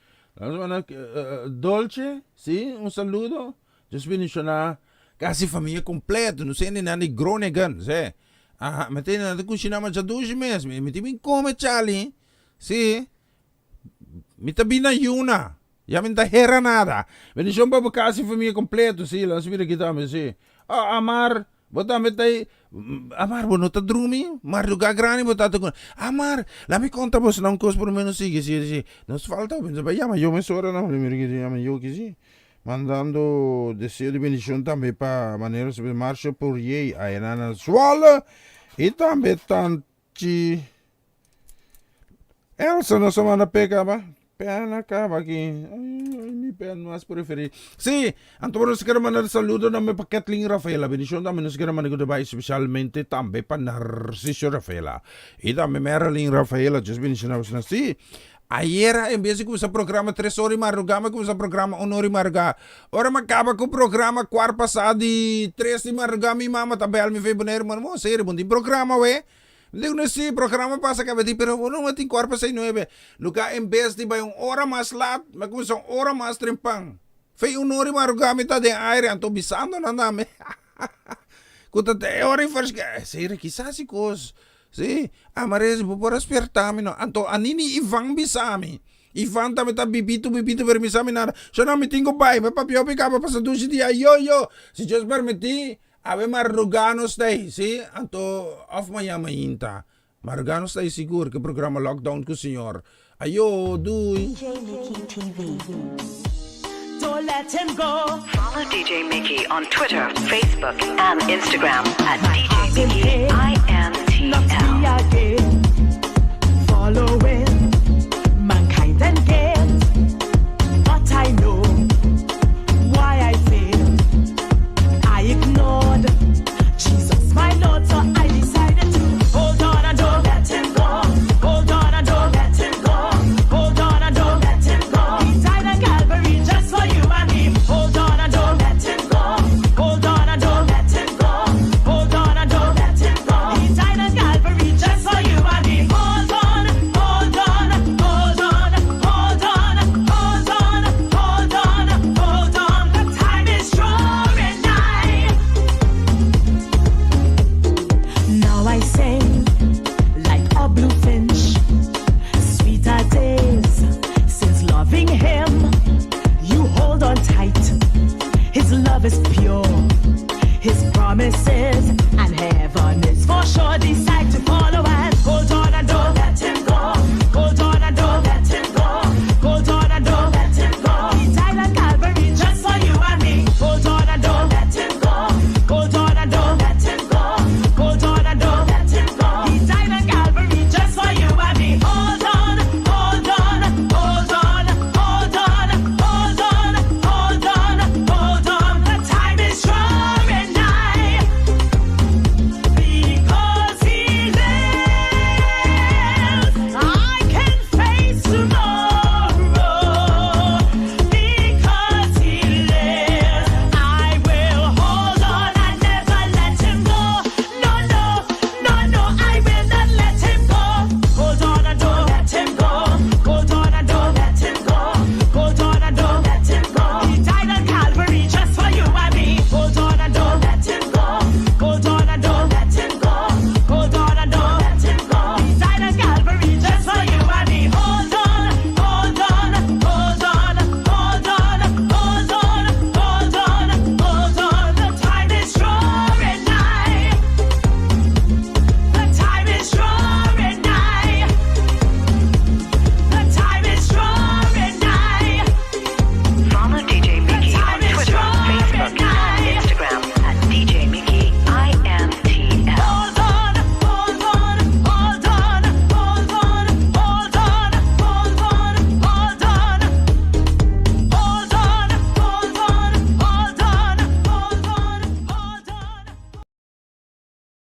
Dolce, sì, un saludo. Just benediction a quasi famiglia completa, non sei nani Groningen, sì. Ah, mettete na cucina già 12 mesi. Mi come Charlie? Sì. Mi tabina yuna. Ya minta hera nada. Bendición para casi familia completo, sí, la subida que dame, sí. Amar, bota metay, amar, bueno, ta drumi, mar lugar grande, bota ta amar, la mi conta vos não cos por menos sí, sí. Nos falta, pensa pa llama, yo me sobra no, primero que llama yo que sí. Mandando deseo de bendición también para maneras de marcha por yey, a enana suala, y también tanti. Elsa no se manda pega, ba? Pena acaba aqui. Ai, mi pena mais preferir. Sim, então nos quero mandar saludo também para Kathleen Rafaela. Bendição também nos quero mandar goodbye especialmente também para Narciso Rafaela. E também Marilyn Rafaela. Just bendição a vocês. Sim. Ayer, em vez de começar o programa 3 horas e marugama, começar o programa 1 hora e marugama. Ora, acaba com o programa 4 passado de 3 e marugama e mama também me veio boneiro, mano, sério, bom, de programa, ué. Digo, no sí, programa pasa que ti, pero no me tin cuarpa 6-9. Lugar en vez de vai hora mais lat, mas começa hora mais trempang. Fei hora marugami ta de aire, anto bisando na name. Kuta te hora e fars que, sério, quizás si cos Si, amares por aspertami no. Anto anini Ivan bisami. Ivan ta bibito permisami na. So na mitingo bay, mapapiopi ka pa sa dusi dia yo. Si Diyos permiti, ave maruganos tay, si anto off maya mayinta. Maruganos tay siguro ke programa lockdown ko senyor. Ayo, duy. Don't let him go. Follow DJ Mickey on Twitter, Facebook, and Instagram at DJ Mickey Not me INTL. again. Following mankind and gain. But I know why I failed. I ignored Jesus, my Lord, so I decided to hold on and don't let him go. Hold on and don't let him go. Hold on and don't let him go. He died on Calvary just for you and me. Hold on and don't let him go. Hold on and don't let him go. Hold on and don't let him go. He died on Calvary just for you and me. Hold on, hold on, hold on, hold on, hold on, hold on, hold on. The time is drawing nigh. Now I sing like a blue finch, sweeter days since loving him. You hold on tight, his love is pure.